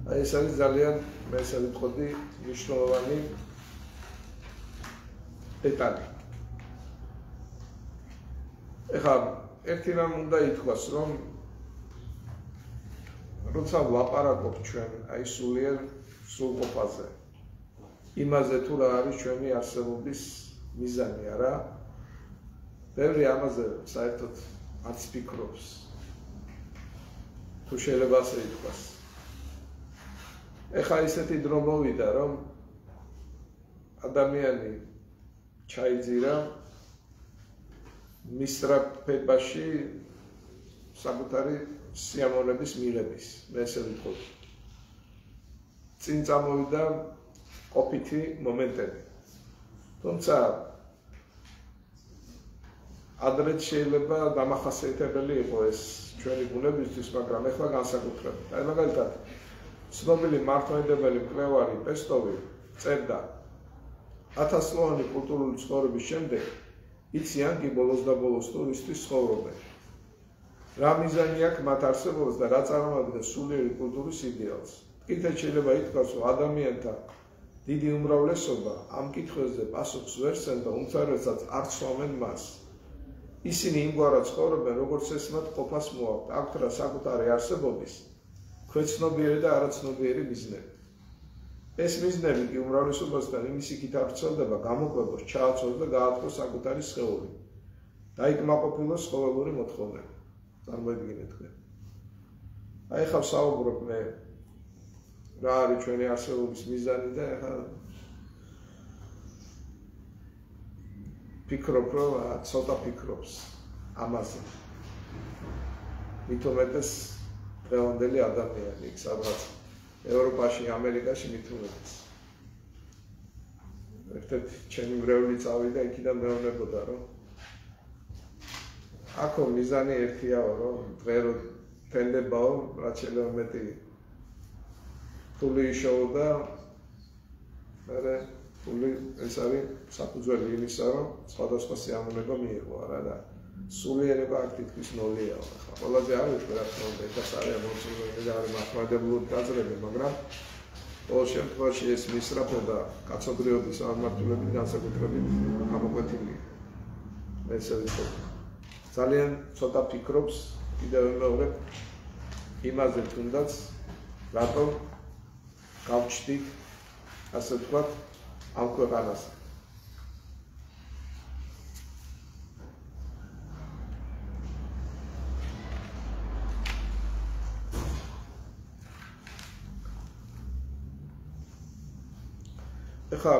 აი ეს არის ძალიან, მე ესე ვიტყოდი, მნიშვნელოვანი დეტალი. ეხლა ერთი რამ უნდა ითქვას, რომ როცა ვლაპარაკობთ ჩვენ აი სულიერ სრულყოფაზე, იმაზე თუ რა არის ჩვენი არსებობის მიზანი, არა? ბევრი ამაზე საერთოდ არც ფიქრობს. თუ შეიძლება ასე ითქვას. ეხლა ისეთი დრო მოვიდა, რომ ადამიანი ჩაიძირა მისწრაფებაში საკუთარი სიამოვნების მიღების, მე ესე ვიტყოდი. წინ წამოვიდა ყოფითი მომენტები. თუმცა ადრეც შეიძლება დამახასიათებელი იყო ეს ჩვენი ბუნებისთვის, მაგრამ ეხლა განსაკუთრებით. აი მაგალითად, ცნობილი მართლმადიდებელი მკვლევარი პესტოვი წერდა 1000 წლოვანი კულტურული ცხოვრების შემდეგ იციან კი ბოლოს და ბოლოს ტურისტის ცხოვრობენ. რა მიზანი აქვს მათ არსებობას და რა წარმოადგენს სულიერი კულტურის იდეალს. კიდევ შეიძლება ითქვას, რომ ადამიანთა დიდი უმრავლესობა ამ კითხვებზე პასუხს ვერ სცემ და უმთავრესად არ ცნობენ მას. ისინი იმგვარად ცხოვრობენ, როგორც ეს მათ ყოფას მოაქვთ, აქვთ რა საკუთარი არსებობის, ქვეცნობიერი და არაცნობიერი მიზნები. ეს მიზნები კი უმრავლესობასთან იმის იქით არ ვრცელდება, გამოკვებოს, ჩააცოს და გააწყოს საკუთარი სხეული. დაიკმაყოფილოს ყოველური მოთხოვნები. წარმოიდგინეთ თქვენ. აი ხა ვსაუბრობ მე რა არის ჩვენი არსებობის მიზანი და ახლა ფიქრობ, რომ ცოტა ფიქრობს ამაზე. მით უმეტეს დღევანდელი ადამიანი, იქ სადღაც ევროპაში, ამერიკაში მით უმეტეს. ერთ-ერთი ჩემი მრევლი წავიდა, იქიდან მეუბნებოდა, რომ აქო მიზანი ერთიაო, რომ დღე რო თენდებაო, რაც შეიძლება მეტი ფული იშოვო და მერე ფული ეს არის საფუძველი იმისა, რომ სხვადასხვა სიამოვნება მიიღო, არა და სულიერება აქ თითქმის ნოლიაო. ახლა ყველაზე არ ვიტყვი რა თქმა უნდა, ეს არის მოცულობელი და არის მართლმადიდებლური გაზრები, მაგრამ ყოველ შემთხვევაში ეს მისწრაფება კაცობრიობის აღმართულებით განსაკუთრებით გამოკვეთილია. მე ესე ვიტყოდი. ძალიან ცოტა ფიქრობს კიდევ მეორე იმაზე თუნდაც რატომ გავჩდით ასე ვთქვათ ამ ქვეყანაზე. ეხლა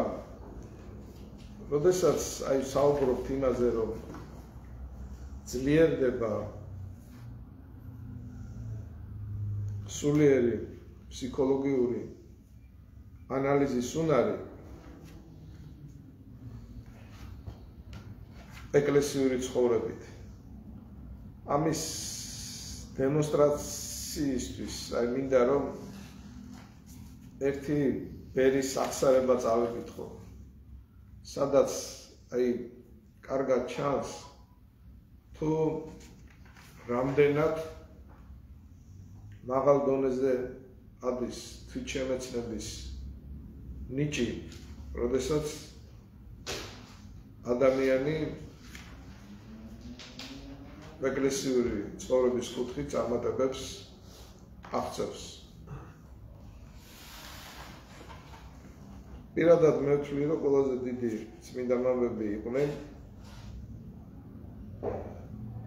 როდესაც აი საუბრობთ იმაზე, რომ ძლიერდება სულიერი ფსიქოლოგიური ანალიზის უნარი ეკლესიური ცხოვრებით. ამის დემონსტრაციისთვის აი მინდა რომ ერთი ბერის აღსარება წავიკითხო, სადაც აი კარგად ჩანს თუ რამდენად მაღალ დონეზე არის თვითშემეცნების ნიჭი, როდესაც ადამიანი ეკლესიური ცხოვრების კუთხით წარმატებებს აღწევს. პირადად მე ვთვლი, რომ ყველაზე დიდი წმინდა მამები იყვნენ,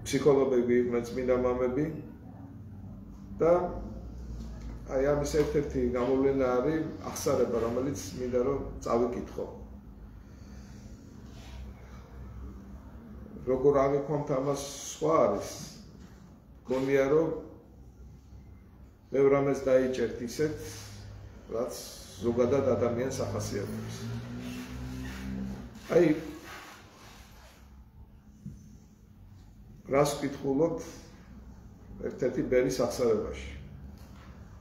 ფსიქოლოგები იყვნენ წმინდა მამები და აი ამის ერთ-ერთი გამოვლენა არის აღსარება, რომელიც მინდა რომ წავიკითხო. როგორ ავიქვამთ ამას სხვა არის. გონია რომ ბევრ ამას დაიჭერთ ისეთ, რაც ზოგადად ადამიანს ახასიათებს. აი რას ვკითხულობთ ერთ-ერთი ბერის აღსარებაში.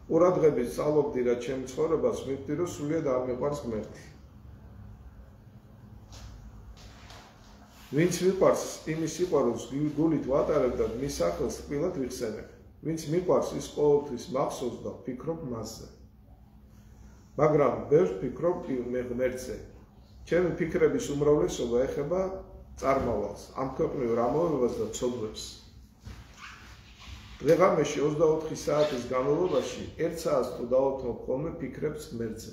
ყურადღებით სწავლობდი რა ჩემს ცხოვრებას, მივხვდი რომ სულიად არ მიყვარს ღმერთი. ვინც მიყვარს იმის სიყვარულს გულით ვატარებ და მის სახელს თბილად ვიხსენებ. ვინც მიყვარს ის ყოველთვის მახსოვს და ფიქრობ მასზე. მაგრამ ბევრს ვფიქრობ ღმერთზე. ჩემი ფიქრების უმრავლესობა ეხება წარმავალს, ამ ქვეყნიურ ამოვებას და ცოდვებს. დღე-ღამეში 24 საათის განმავლობაში 1 საათს თუ დავუთმობ ხოლმე ფიქრებს ღმერთზე.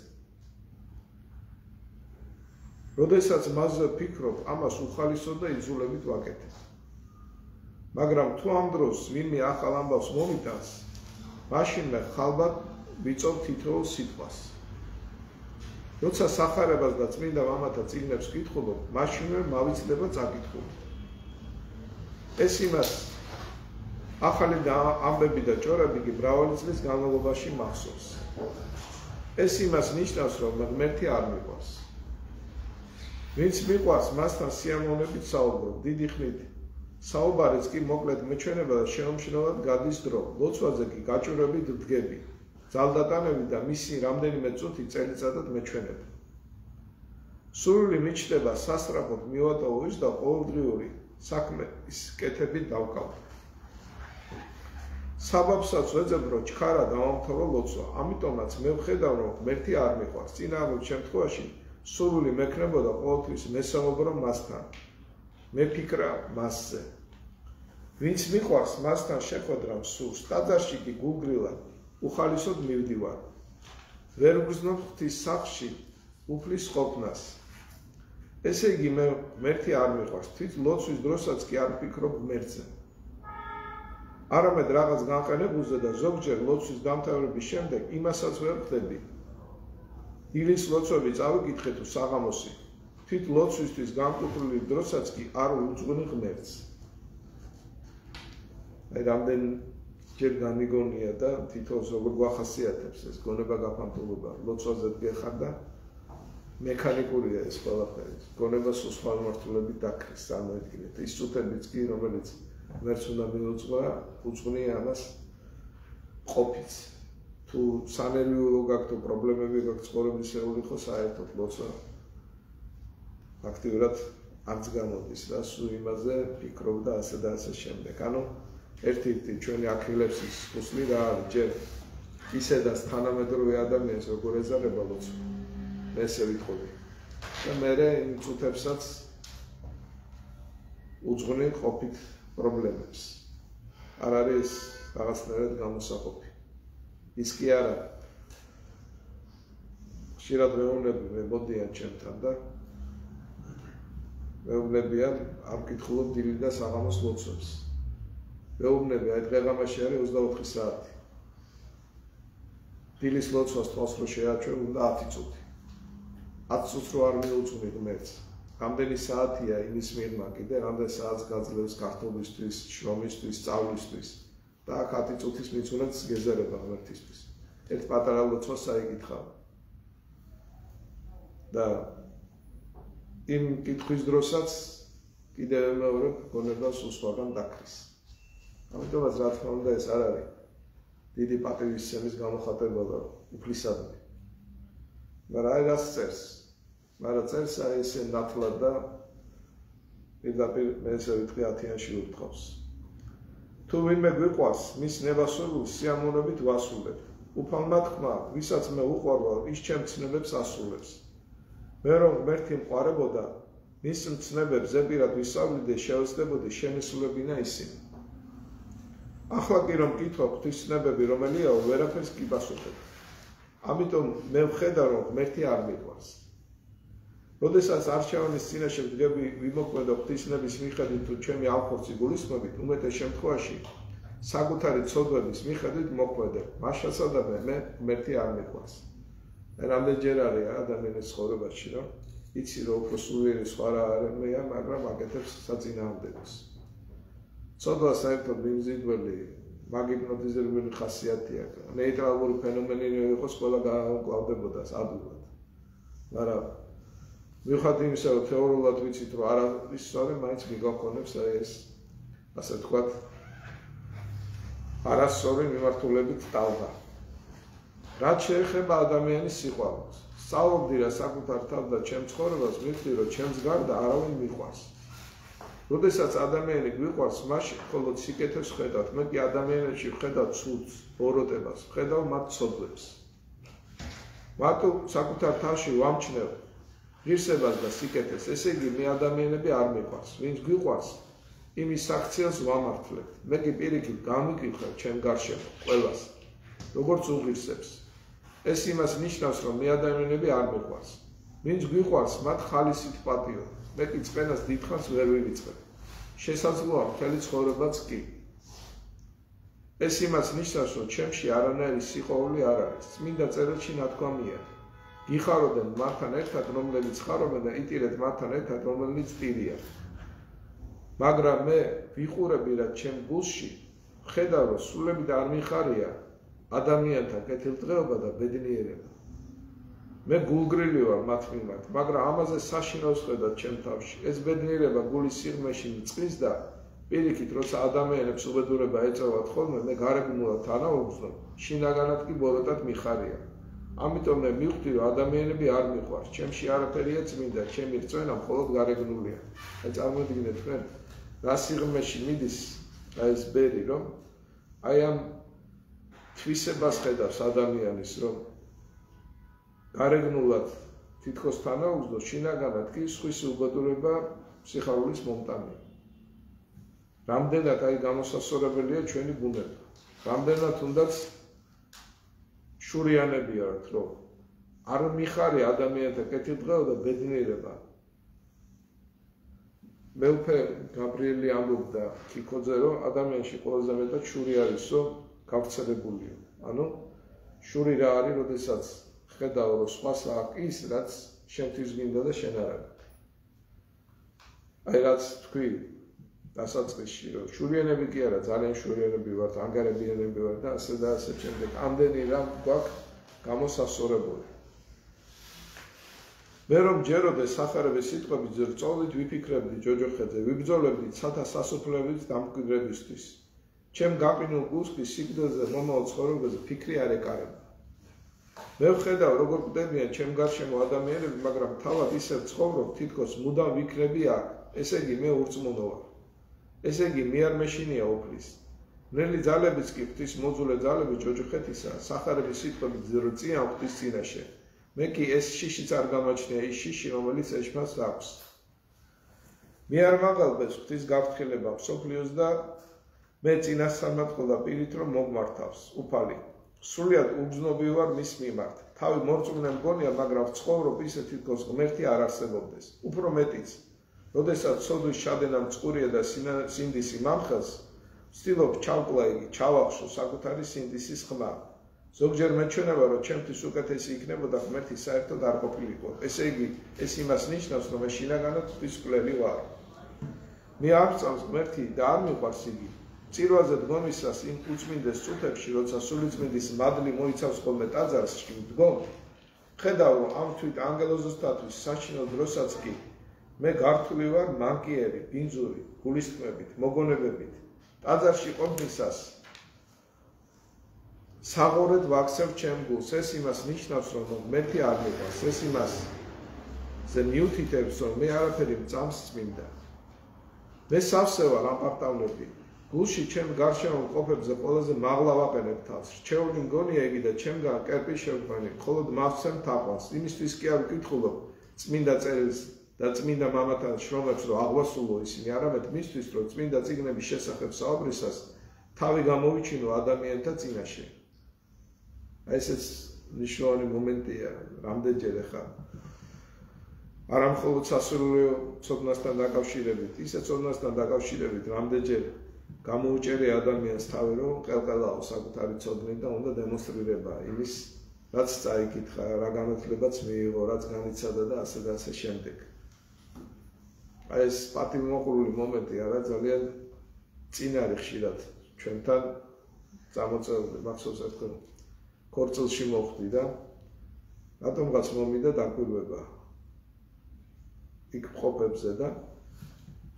როდესაც მასზე ვფიქრობ, ამას უხალისოდ და იძულებით ვაკეთებ. მაგრამ თუ ამ დროს ვინმე ახალ ამბავს მომიტანს, მაშინვე ხალბად ვიწოვ თითოეულ სიტყვას. როცა სახარებას და წმინდა მამათა წიგნებს ვკითხულობ, მაშინვე მავიცდება წაკითხული. ეს იმას ახალი ამბები და ჭორები კი მრავალი წლის განმავლობაში მახსოვს. ეს იმას ნიშნავს, რომ ღმერთი არ მიყვარს. ვინც მიყვარს, მასთან სიამოვნებით საუბრობ, დიდი ხნით. საუბარიც კი მოკლედ მეჩვენება და შეუმჩნევლად გადის დრო. ლოცვაზე კი გაჭირვებით ვდგები. ძალდატანები და მისი რამდენიმე წუთი წელიწადად მეჩვენებ. სურვილი მიჩნდება სასწრაფოდ მივატოვოს და ყოველდღიური საქმის კეთებით დავკავო. საბაბსაც ვეძებ, რომ ჩქარა დავამთავრო ლოცვა. ამიტომაც მე ვხედავ, რომ ღმერთი არ მიყვარს. წინააღმდეგ შემთხვევაში სურვილი მექნებოდა ყოველთვის მესამობრო მასთან. მეფიქრა მასზე. ვინც მიყვარს, მასთან შეხვედრა სურს. ტაძარში კი გულგრილად უხალისოდ მივდივარ. ვერ ვგრძნობ ღვთის სახლში უფლის ყოფნას. ესე იგი მე ღმერთი არ მიყვარს. თვით ლოცვის დროსაც კი არ ვფიქრობ ღმერთზე. არამედ რაღაც განყენებულზე და ზოგჯერ ლოცვის დამთავრების შემდეგ იმასაც ვერ ვხდები. დილის ლოცვები წავიკითხე თუ საღამოსი. თვით ლოცვისთვის განკუთვნილი დროსაც კი არ ვუძღვინე ღმერთს. აი რამდენჯერ გამიგონია და თითოეულს როგორ გვახასიათებს ეს გონება გაფანტულობა. ლოცვაზე დგეხარ და მექანიკურია ეს ყველაფერი. გონებას სხვა მართულებით დაკრის, წარმოიდგინეთ. ის წუთებიც კი, რომელიც ღმერთს უნდა მიუძღვა, უძღვნია ამას ყოფით. თუ სანერვიულო გაქვთ, თუ პრობლემები გაქვთ ცხოვრებისეული ხო საერთოდ ლოცვა აქტიურად არც გამოდის და სულ იმაზე ფიქრობ და ასე და ასე შემდეგ. ანუ ერთ-ერთი ჩვენი აქილევსის ხუსლი რა არის, ჯერ ისედაც თანამედროვე ადამიანს როგორ ეძარება ლოცვა. მე ესე ვიტყოდი. და მე იმ წუთებსაც უძღვნი ყოფით პრობლემებს. არ არის რაღაცნაირად გამოსაყოფი. ის კი არა. ხშირად მეუბნები მოდიან ჩემთან და მეუბნებიან არ ვკითხულობ დილით და საღამოს ლოცვებს. მეუბნები აი დღე-ღამეში არის 24 საათი. დილის ლოცვას თვალს რო შეაჩვევ, უნდა 10 წუთი. 10 წუთს რო არ მიუძღვნი ღმერთს. რამდენი საათია იმის მიღმა კიდე, რამდენი საათს გაძლევს ქართობისთვის, შრომისთვის, სწავლისთვის. და აქ 10 წუთის მიცუნაც გეზარება ღმერთისთვის. ერთ პატარა ლოცვას საიკითხავ. და იმ კითხვის დროსაც კიდევ მეორე გონება სულ სხვაგან დაკრის. ამიტომაც რა თქმა უნდა ეს არ არის დიდი პატივისცემის გამოხატება და უფლისადმი. მაგრამ აი რას წერს? მაგრამ წერს აი ესე ნათლად და პირდაპირ მე ესე ვიტყვი 10-იანში ვუთხოვს. თუ ვინმე გვიყვარს, მის ნებასვებულს სიამოვნებით ვასრულებ. უფალმა თქმა, ვისაც მე უყვარვარ, ის ჩემ ცნებებს ასრულებს. მე რომ ღმერთი მყარებოდა, მის მცნებებს ზეპირად ვისწავლიდე, შევეცდებოდი შემისულებინა ისინი. ახლა კი რომ მკითხავ ღვთის ცნებები რომელიაო, ვერაფერს კი პასუხებ. ამიტომ მე ვხედავ, რომ ღმერთი არ მიყვარს. როდესაც არჩევანის წინაშე ვდგები ვიმოქმედო ღვთისნების მიხედვით თუ ჩემი ალფორცი გულისხმობით, უმეტეს შემთხვევაში საკუთარი ცოდვების მიხედვით მოქმედებ. მაშასადამე მე ღმერთი არ მიყვარს. რამდენჯერ არის ადამიანის ცხოვრებაში, რომ იცი რომ უფრო სულიერი სხვა რა არამეა, მაგრამ აკეთებს საწინააღმდეგოს. ცოდვა საერთოდ მიმზიდველი მაგიპნოტიზირებული ხასიათი აქვს. ნეიტრალური ფენომენი იყოს, ყველა გაუკლავდებოდა ადვილად. მაგრამ მიუხედავად იმისა, რომ თეორიულად ვიცით, რომ არ არის სწორი, მაინც მიგაქონებს ეს ასე ვთქვათ, არასწორი მიმართულებით ტალღა. რაც შეეხება ადამიანის სიყვარულს, სწავლობდი რა საკუთარ თავს და ჩემს ცხოვრებას, მივხვდი, რომ ჩემს გარდა არავინ მიყვარს. როდესაც ადამიანი გვიყვარს, მაშინ მხოლოდ სიკეთეს ხედავთ, მე კი ადამიანებში ვხედავ ცუდს, ბოროტებას, ვხედავ მათ ცოდვებს. მარტო საკუთარ თავში ვამჩნევ ღირსებას და სიკეთეს, ესე იგი მე ადამიანები არ მიყვარს, ვინც გვიყვარს, იმის საქციელს ვამართლებთ. მე კი პირიქით გამიკითხავ ჩემ გარშემო ყველას, როგორც უღირსებს. ეს იმას ნიშნავს, რომ მე ადამიანები არ მიყვარს. ვინც გვიყვარს, მათ ხალისით პატიო. მე კი წყენას დიდხანს ვერ ვივიწყებ. შესაძლოა მთელი ცხოვრებაც კი. ეს იმას ნიშნავს, რომ ჩემში არანაირი სიყვარული არ არის. წმინდა წერილში ნათქვამია. გიხარობენ მათთან ერთად, რომლებიც ხარობენ და იტირეთ მათთან ერთად, რომლებიც ტირიან. მაგრამ მე ვიყურები რა ჩემ გულში, ხედავ რომ სულები და არ მიხარია ადამიანთა კეთილდღეობა და ბედნიერება. მე გულგრილი ვარ მათ მიმართ, მაგრამ ამაზე საშინაოს ხედავ ჩემ თავში. ეს ბედნიერება გულის სიღრმეში მწყის და პირიქით, როცა ადამიანებს უბედურება ეწევათ ხოლმე, მე გარეგნულად თანაუგრძნობ, შინაგანად კი ბოროტად მიხარია. ამიტომ მე მივხვდი, რომ ადამიანები არ მიყვარს, ჩემში არაფერია წმინდა, ჩემი რწმენა მხოლოდ გარეგნულია. აი წარმოიდგინეთ თქვენ, რა სიღრმეში მიდის ეს ბერი, რომ აი ამ თვისებას ხედავს ადამიანის, რომ გარეგნულად თითქოს თანაუგრძნო, შინაგანად კი სხვის უბედურება სიხარულის მომტანია. რამდენად აი გამოსასწორებელია ჩვენი ბუნება. რამდენად უნდაც შურიანები ართ, რომ არ მიხარია ადამიანთა კეთილდღეობა და ბედნიერება. მეუფე გაბრიელი ამბობდა ქიქოძე, რომ ადამიანში ყველაზე მეტად შური არის, რომ გავრცელებულია. ანუ შური რა არის, როდესაც ხედავ, რომ სხვას აკის, რაც შენთვის გინდა და შენ არ არის. აი რაც თქვი დასაწყისში, რომ შურიანები კი არა, ძალიან შურიანები ვართ, ანგარებიანები ვართ და ასე და ასე შემდეგ. ამდენი რამ გვაქვს გამოსასწორებული. მე რომ ჯეროდეს სახარების სიტყვებით ზრწოლით ვიფიქრებდი ჯოჯოხეთზე, ვიბრძოლებდი ცათა სასופლებით დამკვიდრებისთვის. ჩემ გაყინულ გულს კი სიკვდილზე მომავალ ცხოვრებაზე ფიქრი არ ეკარება. მე ვხედავ, როგორ კვდებიან ჩემ გარშემო ადამიანები, მაგრამ თავად ისევ ცხოვრობ, თითქოს მუდამ ვიქნები აქ. ესე იგი მე ურწმუნო ვარ. ესე იგი მე არ მეშინია უფლის. ნელი ძალებიც კი ღვთის მოძულე ძალები ჯოჯოხეთისა, სახარების სიტყვებით ზრწიან ღვთის წინაშე. მე კი ეს შიშიც არ გამაჩნია, ის შიში, რომელიც ეშმას აქვს. მე არ მაღალბეს ღვთის გაფრთხილება მსოფლიოს და მე წინასწარმეტყველა და პირით რომ მოგმართავს, უფალი. სრულიად უგრძნობი ვარ მის მიმართ. თავი მორწმუნე მგონია, მაგრამ ცხოვრობ ისე თითქოს ღმერთი არ არსებობდეს. უფრო მეტიც, როდესაც ცოდვის ჩადენა მწყურია და სინდისი მამხელს, ვცდილობ ჩავკლა იგი, ჩავახშო საკუთარი სინდისის ხმა. ზოგჯერ მეჩვენება, რომ ჩემთვის უკეთესი იქნებოდა ღმერთი საერთოდ არ ყოფილიყო. ესე იგი, ეს იმას ნიშნავს, რომ მე შინაგანად ღვთისმკვლელი ვარ. მე არ წავს ღმერთი და არ მიყვარს იგი. წირვაზე დგომისას იმ უწმინდეს წუთებში, როცა სულიწმინდის მადლი მოიცავს ხოლმე ტაძარში ვდგომ, ხედავ, რომ ამ თვით ანგელოზოსთათვის საშინო დროსაც კი მე გართული ვარ მანკიერი, ბინძური, გულისწყმებით, მოგონებებით. ტაძარში ყოფნისას საღორედ ვაქცევ ჩემ გულს. ეს იმას ნიშნავს, რომ ღმერთი არ მიყვარს. ეს იმასზე მიუთითებს, რომ მე არაფერი მწამს წმინდა. მე სავსე ვარ ამ პარტავლები. გულში ჩემ გარშემო მყოფებზე ყველაზე მაღლა ვაყენებ თავს. რჩეული მგონია იგი და ჩემგან კერპი შევქმნი, მხოლოდ მავცემ თაყვანს. იმისთვის კი არ ვკითხულობ წმინდა წერილს და წმინდა მამათან შრომებს, რომ აღვასრულო ისინი, არამედ მისთვის, რომ წმინდა წიგნების შესახებ საუბრისას თავი გამოვიჩინო ადამიანთა წინაშე. ესეც ნიშნავანი მომენტია, რამდენჯერ ახლა არა მხოლოდ სასულიერო ცოდნასთან დაკავშირებით, ისე ცოდნასთან დაკავშირებით, რამდენჯერ გამოუჭერე ადამიანს თავი, რომ ყელყელაო საკუთარი ცოდნით და უნდა დემონსტრირება იმის, რაც წაიკითხა, რა განათლებაც მიიღო, რაც განიცადა და ასე და ასე შემდეგ. აი ეს პატივმოყრული მომენტი არა ძალიან წინარი ხშირად ჩვენთან წამოწეული მახსოვს ერთხელ ქორწილში მოხვდი და რატომღაც მომიდა დაკვირვება იქ მყოფებზე და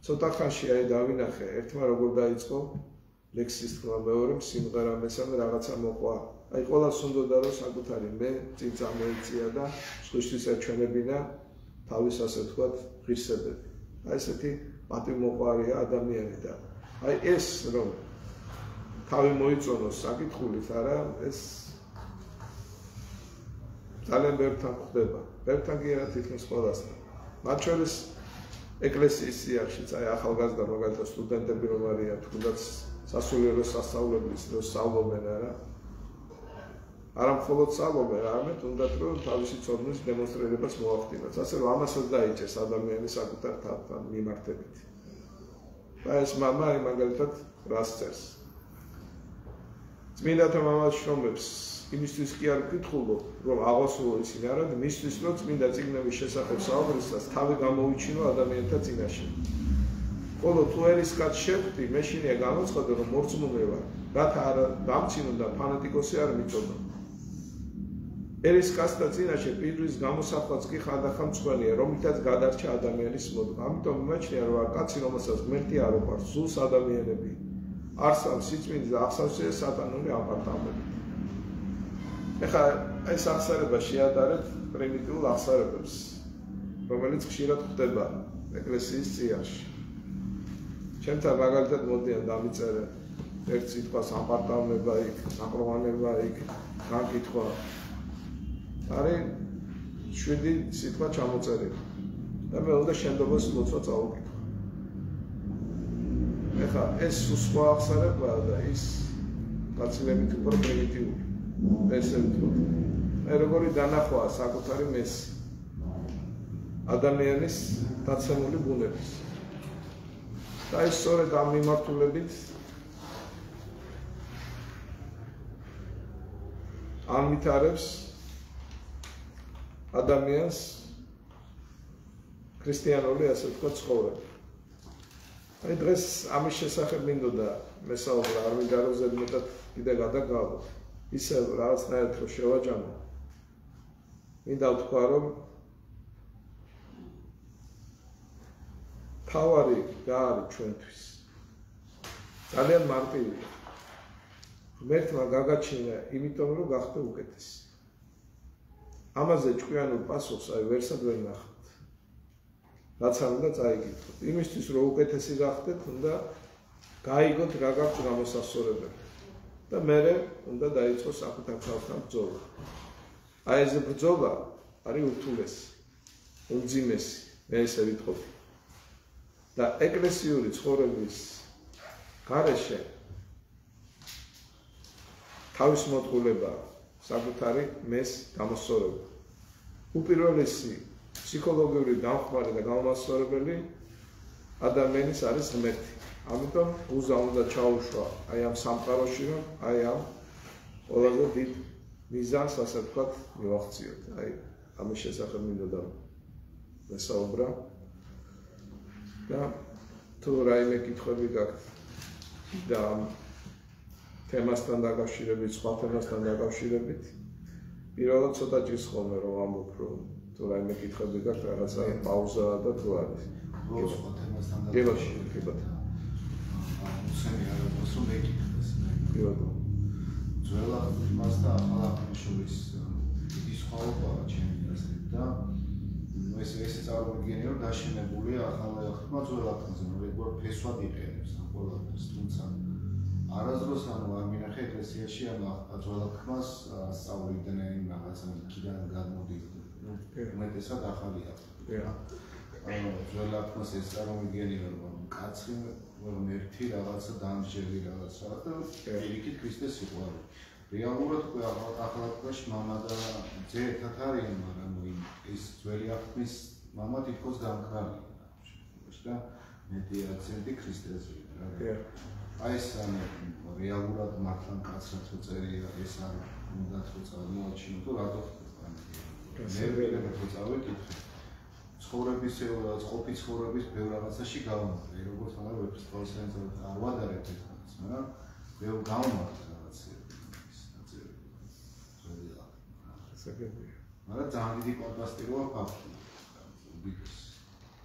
ცოტა ხანში აი დავინახე ერთმა როგორ დაიწყო ლექსის თქმა მეორემ სიმღერა მესამე რაღაცა მოყვა აი ყველას უნდოდა რომ საკუთარი მე წინ წამოიწია და სხვისთვის ეჩვენებინა თავის ასე ვთქვათ ღირსებები აი ესეთი პატივმოყვარია ადამიანი და აი ეს რომ თავი მოიწონოს საკითხულით არა ეს ძალიან ბევრთან ხდება ბევრთან კი არა თითქმის ყველასთან მათ შორის ეკლესიის სიარშიც აი ახალგაზრდა მაგალითად სტუდენტები რომ არიან თუნდაც სასულიერო სასწავლებლის დროს სწავლობენ არა მხოლოდ სწავლობენ არამედ უნდათ რომ თავისი ცოდნის დემონსტრირებას მოახდინოს ასე რომ ამასაც დაიჭერს ადამიანი საკუთარ თავთან მიმართებით და ეს მამა აი მაგალითად რას წერს წმინდათა მამაშრომებს იმისთვის კი არ ვკითხულობ რომ აღასრულო ისინი არამედ მისთვის რომ წმინდა წიგნების შესახებ საუბრისას თავი გამოიჩინო ადამიანთა წინაშე ხოლო თუ ერისკაც შევხვდი მე შინია გამოცხადო რომ მორწმუნე ვარ რათა არ დამცინო და ფანატიკოსი არ მიწოდო ერისკაცთა წინაშე პირის გამოსახვაც კი ხანდახან მწვენია რომლითაც გადარჩა ადამიანის მოდმა ამიტომ მიმაჩნია რომ არ კაცი რომელსაც ღმერთი არ უყვარს სულს ადამიანები არსავს სიწმინდის და ახსავსია სატანური აპარტამენტი ეხლა ეს აღსარება შეადარეთ პრიმიტიულ აღსარებებს რომელიც ხშირად ხდება ეკლესიის წიარში ჩემთან მაგალითად მოდიან დამიწერე ერთ სიტყვას აპარტამენტება იქ ნაყროვანება იქ განკითხვა არის 7 სიტყვა ჩამოწერილი და მე უნდა შენდობას ლოცვა წავუკითხო ეხლა ეს სხვა აღსარებაა და ის გაცილებით უფრო პრიმიტიული ესე ვთქვათ მე როგორი დანახვაა საკუთარი მესი ადამიანის დაცემული ბუნების და ეს სწორედ ამ მიმართულებით ამითარებს ადამიანს ქრისტიანული ასე ვთქვათ ცხოვრება აი დღეს ამის შესახებ მინდოდა მესაუბრა არ მინდა რომ ზედმეტად კიდე გადაგავო ისე რაღაცნაირად რომ შევაჯამო მინდა ვთქვა რომ თავარი რა არის ჩვენთვის ძალიან მარტივია ღმერთმა გაგაჩინა იმიტომ რომ გახდე უკეთესი ამაზე ჭკვიანურ პასუხს აი ვერსად ვერ ნახავთ რაც არ უნდა წაიგითოთ იმისთვის რომ უკეთესი გახდეთ უნდა გაიგოთ რა გაქვთ გამოსასწორებელი და მერე უნდა დაიწყოს საკუთარ თავთან ბრძოლა აი ეს ბრძოლა არის ურთულესი უმძიმესი მე ესე ვიტყობ და ეკლესიური ცხოვრების გარეშე თავის მოწყულება საკუთარი მეს გამოსწორება უპირველესი ფსიქოლოგიური დამხმარე და გამოსწორებელი ადამიანის არის ღმერთი ამიტომ უზა უნდა ჩაუშვა აი ამ სამყაროში რომ აი ამ ყველაზე დიდ მიზანს ასე ვთქვათ მივახციოთ აი ამის შესახებ მინდოდა ვესაუბრა და თუ რაიმე კითხვები გაქვთ და თემასთან დაკავშირებით სხვა თემასთან დაკავშირებით პირველად ცოტა ჭირს ხოლმე რომ ამბობ რომ თუ რაიმე კითხვები გაქვთ რაღაცა პაუზაა და თუ არის სხვა თემასთან დაკავშირებით ძველი ხმას და ახალ ხმის დიდი სხვაობაა ჩემი აზრით და ესე წარმოგიდგენია რომ დაშენებულია ახალი ხმა ძველ ხმაზე რომ როგორ ფესვად იყენებს ამ ყველაფერს თუმცა არასდროს ანუ არ მინახე ეკლესიაში ამ ძველ ხმას სწავლიდნენ რაღაცა იქიდან გადმოდიოდნენ უმეტესად ახალი ხმა ძველ ხმას ეს წარმოგიდგენია რომ კაცი რომ ერთი რაღაცა დამსჯელი რაღაცა და პირიქით ქრისტეს სიყვარული რეალურად უკვე ახალ ხმაში მამა და ძე ერთად არიან მაგრამ ის ძველი ხმის მამა თითქოს გამქრალია და მეტი აქცენტი ქრისტეზე აი ეს რეალურად მართლან კაცრად რო წერია ეს არ უნდა თუ წარმოაჩინო თუ რატო ხდება მე ვერაფერ რო წავიკითხე ცხოვრების ყოფი ცხოვრების ბევრ რაღაცაში გავამართლე როგორც მაგრამ ვეფხისტყაოსანზე არ ვადარებ ერთმანეთს მაგრამ მე გავამართლე რაღაცა გასაგებია. მაგრამ ძალიან დიდი კონტრასტი როა ფაქტი.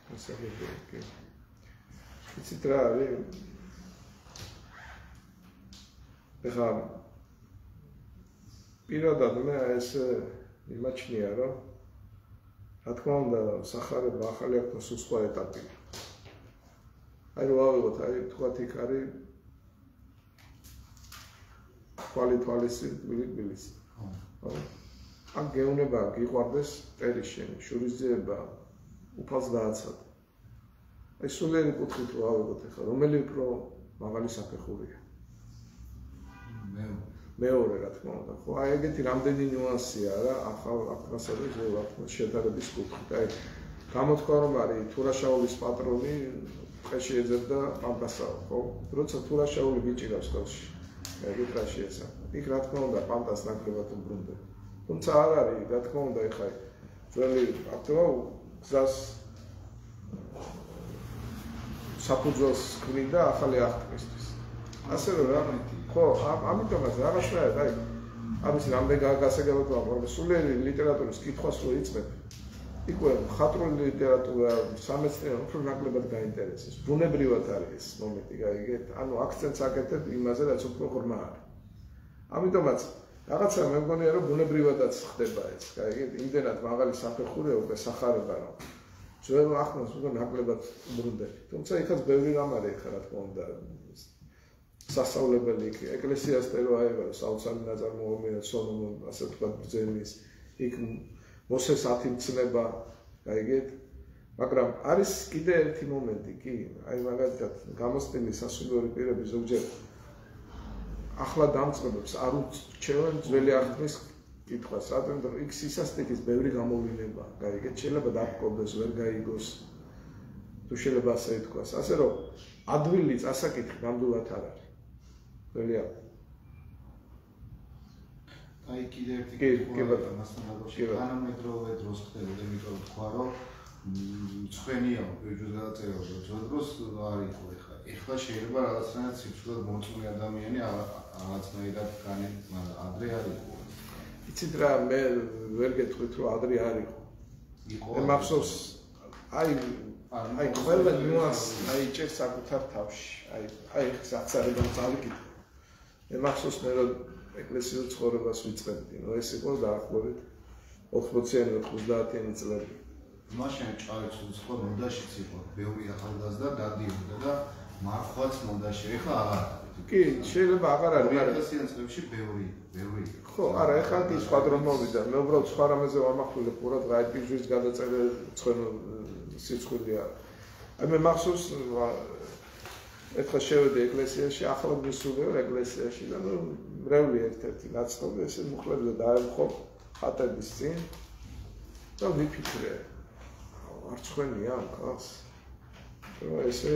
გასაგებია, კი. იცით რა არის? ეხლა პირადად მე ეს იმაჩნია, რომ რა თქმა უნდა, სახარება ახალი აქვს სულ სხვა ეტაპი. აი რო ავიღოთ, აი თქვათ იქ არის თვალის თბილისი. ხო. ან გეუნება გიყვარდეს ტერი შენი, შურისძიება უფალს დააცადა. აი სულიერი კუთხით რო ავიღოთ ეხლა, რომელი უფრო მაღალი საფეხურია? მეორე რა თქმა უნდა. ხო, აი ეგეთი რამდენი ნიუანსია რა, ახალ აფრასების შედარების კუთხით. აი გამოთქვა რომ არის თურაშაულის პატრონი ტყეში ეძებდა პანტასაო, ხო? როცა თურაშაული გიჭირავს ხელში. ეგეთ რა შეესაბამება. იქ რა თქმა უნდა პანტას ნაკლებად უბრუნდება. თუმცა არ არის, რა თქმა უნდა, ეხლა ძველი აქტუა გზას საფუძველს ქმნიდა ახალი აღთქმისთვის. ასე რომ რა ხო, ამიტომაც რაღაცნაირად აი ამის რამდენი გასაგებად ვამბობ, სულიერი ლიტერატურის კითხვას რო იწყებ, იქ მხატვრული ლიტერატურა, სამეცნიერო უფრო ნაკლებად გაინტერესებს. ბუნებრივად არის ეს მომენტი, გაიგეთ? ანუ აქცენტს აკეთებ იმაზე, რაც უფრო ღრმა არის. ამიტომაც რაღაცა მე მგონია რომ ბუნებრივადაც ხდება ეს, გაიგეთ? იმდენად მაღალი საფეხურია უკვე სახარება რომ ძველ ახმას უკვე ნაკლებად უბრუნდები. თუმცა იქაც ბევრი რამ არის ხა რა თქმა უნდა. სასწავლებელი იქ ეკლესიასთან რო აიღო საოცარი ნაწარმოებია სოლომონ ასე ვთქვათ ბრძენის იქ მოსეს 10 მცნება გაიგეთ მაგრამ არის კიდე ერთი მომენტი კი აი მაგალითად გამოსტილი სასულიერო პირები ზოგჯერ ახლა დამწყებებს არ უჩვენ ძველი აღთქმის კითხვას რადგან იქ სისასტიკის ბევრი გამოვლინება გაიგეთ შეიძლება დაგკობდეს ვერ გაიგოს თუ შეიძლება ასე ითქვას ასე რომ ადვილი წასაკითხი ნამდვილად არ არის ველია. აი კიდე ერთი კითხვა მასთან დაკავშირებით. თანამედროვე დროს ხდება, იმიტომ თქვა რომ მწვენია ბიუჯეტის გადაწერა და ძველ დროს არ იყო ეხლა. ეხლა შეიძლება რაღაცნაირად სიცოცხლე მოწმული ადამიანი რაღაცნაირად განენ, მაგრამ ადრე არ იყო. იცით რა, მე ვერ გეტყვით რომ ადრე არ იყო. მე მახსოვს აი ყველა ნიუანსი აი ჭერს საკუთარ თავში. აი საცარებელ წავიკითხე. მე მახსოვს მე რომ ეკლესიურ ცხოვრებას ვიწყებდი, რომ ეს იყო დაახლოებით 80-იანი 90-იანი წლები. მაშინ ჭარებს უცხო მონდაშიც იყო, ბევრი ახალგაზრდა დადიოდა და მარხვაც მონდაში, ეხლა აღარ არის. კი, შეიძლება აღარ არის, მაგრამ 90-იან წლებში ბევრი. ხო, არა, ეხლა კი სხვა დრო მოვიდა. მე უბრალოდ სხვა რამეზე ვამახვილებ, უბრალოდ რა პიჟის გადაწერა ცხენო სიცხულია. აი მე მახსოვს ეხლა შევედი ეკლესიაში, ახლად მისული ვარ ეკლესიაში და ნუ მრევლი ერთ-ერთი ნაცნობი ესე მუხლებზე დაემხო ხატების წინ და ვიფიქრე არ ცხენია ამ კაცს რომ ესე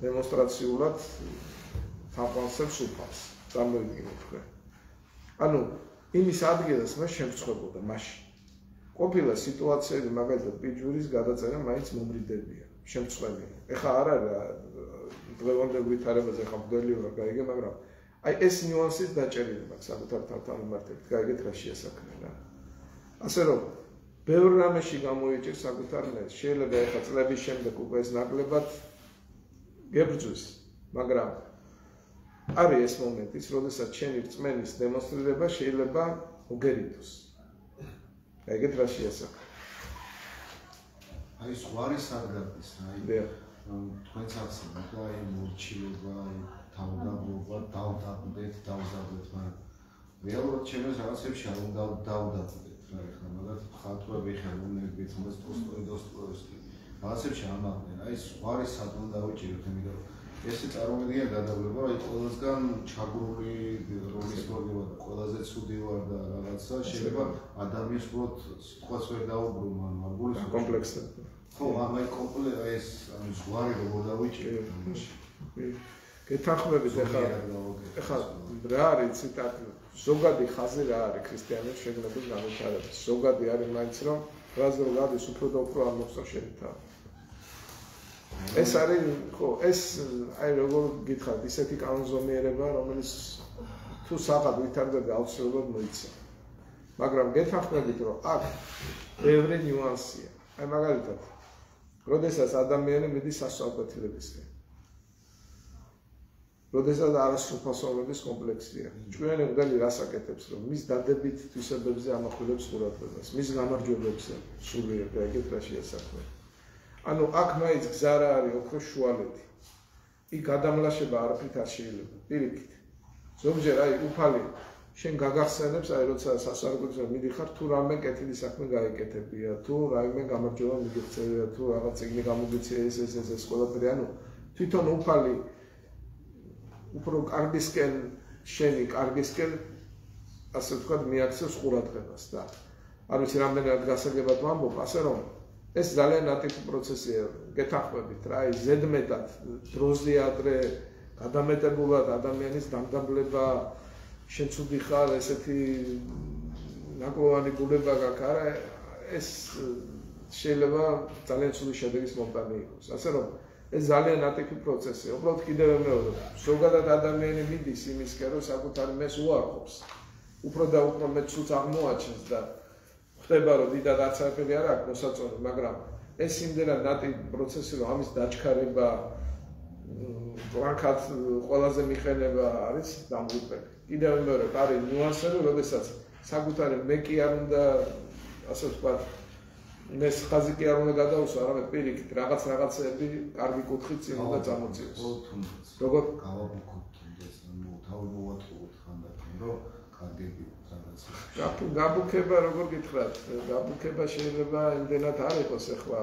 დემონსტრაციულად თაყვანსებს უფალს დამოიგინე თქვენ ანუ იმის ადგილას მე შემწხვებოდა მაშინ ყოფილა სიტუაციები მაგალითად პიჯურის გადაწერა მაინც მომრიდებია შემწხვევია ეხლა არ არის დღევანდელ ვითარებაზე ხა მდელი ვარ გაიგე მაგრამ აი ეს ნიუანსის დაჭერილი მაქვს საკუთარ თავთან მიმართებით გაიგეთ რა შეასახმე რა ასე რომ ბევრ რამეში გამოიჭირს საკუთარ ნეს შეიძლება ეხლა წლების შემდეგ უკვე ეს ნაკლებად გებრძვის მაგრამ არის ეს მომენტიც როდესაც შენი რწმენის დემონსტრირება შეიძლება უგერიდოს გაიგეთ რა შეასახმე აი ზღვარი სადგარდის აი თქვენც ახსენეთ და აი მორჩილება, აი თავდადობა, დავდაბდეთ, მაგრამ რეალურად ჩემს რაღაცებში არ უნდა დავდაბდეთ რა ეხლა მაგალითად ხალხები ხელოვნებით, დოსტოევსკი რაღაცებში ამაყდნენ, აი ზღვარი სად უნდა დავიჭიროთ, იმიტომ რომ ესე წარმოიდგინე გადავლება, აი ყველასგან ჩაგრული როლის მოგება და ყველაზე ცუდი ვარ და რაღაცა შეიძლება ადამიანს უბრალოდ სიტყვას ვერ დაუბრუნო, ანუ არ გულისხმობს კომპლექსები ხო, ამაი კომპლექსი ეს ზღვარი როგორ დავიჭირე? გეთანხმებით ეხლა რა არის ციტატი ზოგადი ხაზი რა არის ქრისტიანებს შეგნების განვითარების ზოგადი არის მაინც რომ რაზე რომ გადის უფრო და უფრო არ მოხსნა შენი თავი ეს არის ხო ეს აი როგორ გითხარით ისეთი კანონზომიერება რომელიც თუ საყად ვითარდება აუცილებლად მოიცა მაგრამ გეთანხმებით, რომ აქ ბევრი ნიუანსია. აი მაგალითად, როდესაც ადამიანი მიდის სასწავლებლისკენ. როდესაც არასრულფასოვნების კომპლექსია. ჩვენ მგალი რას აკეთებს, რომ მის დადებით თვისებებზე ამახვილებს ყურადღებას, მის გამარჯვებებზე სულიერ და ეგეთ რა შეასახმე. ანუ აქ მაინც გზა რა არის ოქროს შუალედი. იქ გადამლაშება არაფრით არ შეიძლება. პირიქით. ზოგჯერ აი უფალი შენ გაგახსენებს აი როცა სასწავლებლზე მიდიხარ თუ რამე კეთილი საქმე გაიკეთებია, თუ რაიმე გამარჯვება მიგიღწევია, თუ რაღაც წიგნი გამოგიცია ეს ყველაფერი, ანუ თვითონ უფალი უფრო კარგისკენ შენი კარგისკენ ასე ვთქვათ მიაქცევს ყურადღებას და არ ვიცი რამდენად გასაგებად ვამბობ, ასე რომ ეს ძალიან ატიფი პროცესია, გეთანხმებით რა, აი ზედმეტად დროზე ადრე გადამეტებულად ადამიანის დამდაბლება შენ ცუდი ხარ, ესეთი ნაკლოვანი გულება გაქვს, არა, ეს შეიძლება ძალიან ცუდი შედეგის მომტანი იყოს. ასე რომ ეს ძალიან ატიფი პროცესია. უბრალოდ კიდევ მეორე, ზოგადად ადამიანი მიდის იმისკენ, რომ საკუთარი მეს უარყოფს. უფრო და უფრო მეტ ცუდს აღმოაჩენს და ხდება, რომ დიდად არც არაფერი არ აქვს მოსაწონი, მაგრამ ეს იმდენად ატიფი პროცესი, რომ ამის დაჩქარება ბლანკად ყველაზე მიხენება არის დამღუპელი. კიდევ მეორე, არის ნიუანსები, როდესაც საკუთარი მე კი არ უნდა, ასე ვთქვათ, მე ხაზი კი არ უნდა გადაუსვა, არამედ პირიქით რაღაცები კარგი კუთხით წინ უნდა წამოწიოს. როგორ გავაბუქოთ თუნდაც, ანუ თავი მოვატყუოთ ხანდახან, რომ კარგები რაღაცა. გაბუქება როგორ გითხრათ? გაბუქება შეიძლება იმდენად არ იყოს ახლა.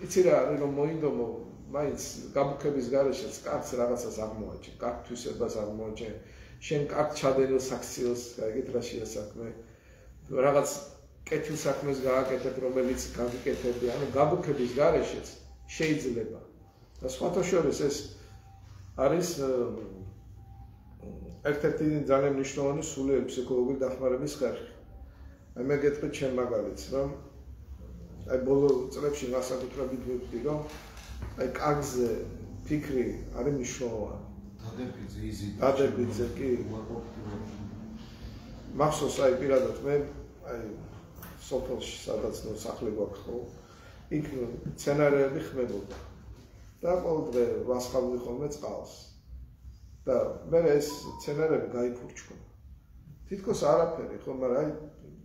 იცი რა არის რომ მოინდომო, მაინც გაბუქების გარეშეც კარგს რაღაცას აღმოაჩენ, კარგ თვისებას აღმოაჩენ. შენ კარგ ჩადენილ საქციელს, ეგეთ რა შეასაქმე. რაღაც კეთილ საქმეს გააკეთებ, რომელიც გაგიკეთებდი, ანუ გაბუქების გარეშეც შეიძლება. და სხვათა შორის ეს არის ერთ-ერთი ძალიან მნიშვნელოვანი სულიერი ფსიქოლოგიური დახმარების ხერხი. აი მე გეტყვით ჩემ მაგალითს, რომ აი ბოლო წლებში განსაკუთრებით ვიტყვი, რომ აი კარგზე ფიქრი არის მნიშვნელოვანი. დადებითზე კი მახსოვს აი პირადად მე აი სოფელში სადაც ნუ სახლი გვაქვს ხო იქ სცენარები ხმებოდა და ყოველ დღე ვასხავდი ხოლმე წყალს და მე ეს სცენარები გაიფურჩქონა თითქოს არაფერი ხო მაგრამ აი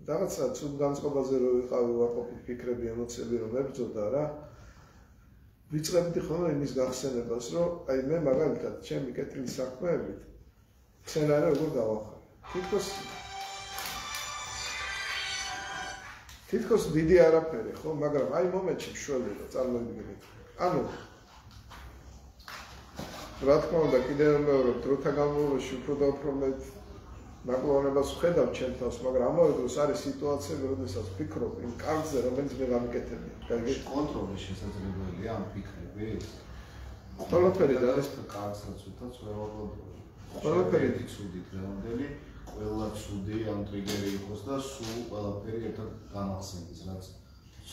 რაღაცა ცუდ განწყობაზე რო ვიყავი ვაყოფით ფიქრები ემოციები რომ მებრძოდა რა ვიწყებდი ხოლმე იმის გახსენებას, რომ აი მე მაგალითად ჩემი კეთილი საქმეებით სცენარი როგორ დავახარე. თითქოს დიდი არაფერი, ხო, მაგრამ აი მომენტში მშველი რა წარმოვიდგინეთ. ანუ რა თქმა უნდა, კიდევ მეორე დროთა განმავლობაში უფრო და უფრო მეტ ნაკლოვანებას ვხედავ ჩემ თავს, მაგრამ ამავე დროს არის სიტუაციები, როდესაც ვფიქრობ იმ კარგზე, რომელიც მე გამიკეთებია. კარგი კონტროლის შესაძლებელია ამ ფიქრებით. ყველაფერი და არის კარგსაც უთავს ყველაფერი. ყველაფერი ცუდი დღევანდელი, ყველა ცუდი ამ ტრიგერი იყოს და სულ ყველაფერი ერთად განახსენდეს, რაც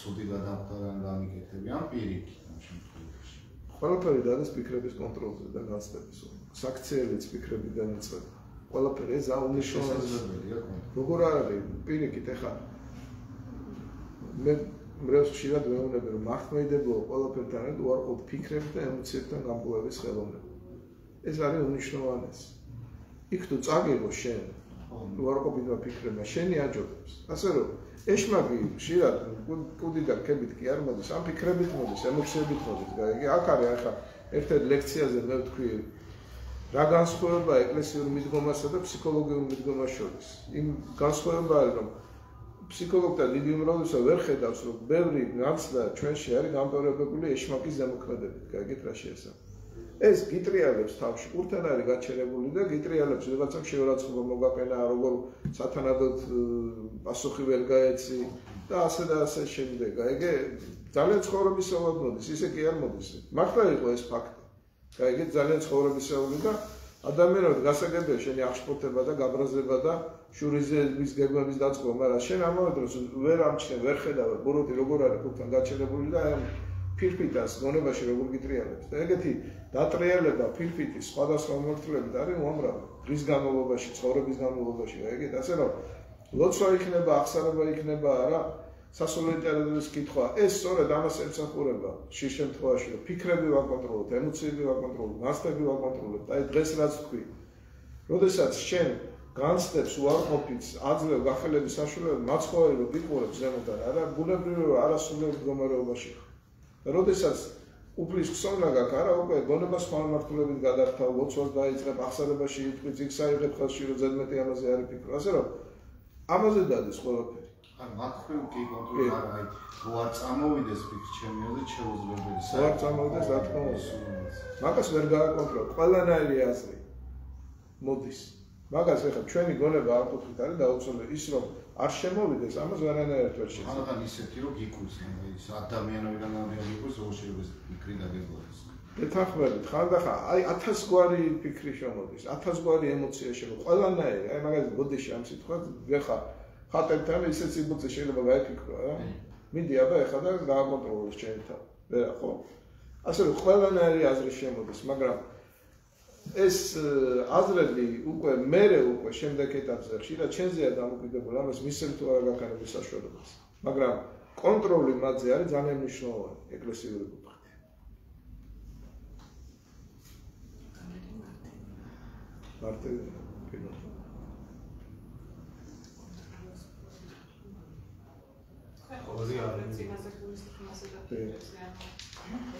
ცუდი გადამხდარა გამიკეთებია ამ პირიქით ამ შემთხვევაში. ყველაფერი და არის ფიქრების კონტროლზე და განცდების. საქციელიც ფიქრებიდან იწყება. ყველაფერი ეს აუნიშნავია. როგორ არის პირიქით ახლა მე მრევლს ხშირად ვეუბნები რომ მართლმადიდებლო ყველაფერთან ერთად უარყოფ ფიქრებს და ემოციებთან გამბოლების ხელოვნება. ეს არის უნიშნავანესი. იქ თუ წაგიღო შენ უარყოფითმა ფიქრებმა შენი აჯობებს. ასე რომ ეშმაკი ხშირად კუდიდან ქებით კი არ მოდის, ამ ფიქრებით მოდის, ემოციებით მოდის. გაიგე? აქ არის ახლა ერთ-ერთ ლექციაზე მე ვთქვი რა განსხვავება ეკლესიურ მიდგომასა და ფსიქოლოგიურ მიდგომას შორის. იმ განსხვავება არის რომ ფსიქოლოგთა დიდი უმრავლესობა ვერ ხედავს რომ ბევრი განცდა ჩვენში არის გამპარებული ეშმაკის ზემოქმედებით. გაიგეთ რა შეესაბამება. ეს გიტრიალებს თავში, ყურთან არის გაჩერებული და გიტრიალებს ვიღაცამ შეურაცხყოფა მოგაყენა, როგორ სათანადოდ პასუხი ვერ გაეცი და ასე შემდეგ. გაიგე? ძალიან ცხოვრებისეულად მოდის, ისე კი არ მოდის. მართლა იყო ეს ფაქტი. გაიგეთ ძალიან ცხოვრებისეული და ადამიანად გასაგებია შენი აღშფოთება და გაბრაზება და შურიზების გეგმების დაწყობა, მაგრამ შენ ამავე დროს ვერ ამჩნევ, ვერ ხედავ ბურუთი როგორ არის ყურთან გაჩერებული და ამ ფირფიტას მონებაში როგორ გიტრიალებს. და ეგეთი დატრიალება ფირფიტის სხვადასხვა მიმართულებით არის უამრავი. დღის განმავლობაში, ცხოვრების განმავლობაში, გაიგეთ? ასე რომ ლოცვა იქნება, აღსარება იქნება არა, სასულე ლიტერატურის კითხვა. ეს სწორედ ამას ემსახურება ხშირ შემთხვევაში, რომ ფიქრები ვაკონტროლოთ, ემოციები ვაკონტროლოთ, მასშტაბები ვაკონტროლოთ. აი დღეს რაც თქვი, როდესაც შენ განცდებს უარყოფით აძლევ გახელების საშუალებას მაცხოვარი რომ ვიყურებ ზემოდან არა ბუნებრივი არასრულიერ მდგომარეობაში და როდესაც უფლის ხსოვნა გაქვს არა უკვე გონება სხვა მართულებით გადართავ ლოცვას დაიწყებ აღსარებაში იტყვი წიგს აიღებ ხელში რომ ზედმეტი ამაზე არ იფიქრო ასე რომ ამაზე დადეს ყველაფერი ან მათხვევ კი კონტროლი არა აი რო არ წამოვიდეს ფიქრ ჩემიაზე შეუძლებელი რა არ წამოვიდეს რა თქმა უნდა მაგას ვერ გააკონტროლებ ყველანაირი აზრი მოდის მაგას ეხლა ჩვენი გონება არ ყოფით არის დაუცველი ის რომ არ შემოვიდეს ამას ვერანაირად ვერ შეძლებს. ხან ისეთი რომ გიქურს ის ადამიანებიდან ამიან გიქურს რომ შეიძლება ფიქრი დაგეგმოს. ეთანხმებით ხანდახან აი 1000 გვარი ფიქრი შემოდის 1000 გვარი ემოცია შემოდის ყველანაირი აი მაგალითად ბოდიში ამ სიტყვას ვეხა ხატერთან ისეთ სიბოძე შეიძლება გაიფიქრო რა მიდი აბა ეხლა და გააკონტროლოს ჩემი თავი ვერა ხო ასე რომ ყველანაირი აზრი შემოდის მაგრამ ეს აზრები უკვე მერე უკვე შემდეგ ეტაპზე ხშირად ჩვენზეა დამოკიდებული ამას მისცემ თუ არა გაქანების საშუალებას მაგრამ კონტროლი მათზე არის ძალიან მნიშვნელოვანი ეკლესიური კუთხით მარტივი პირობა ორი არის იმაზე გულისხმობაზე და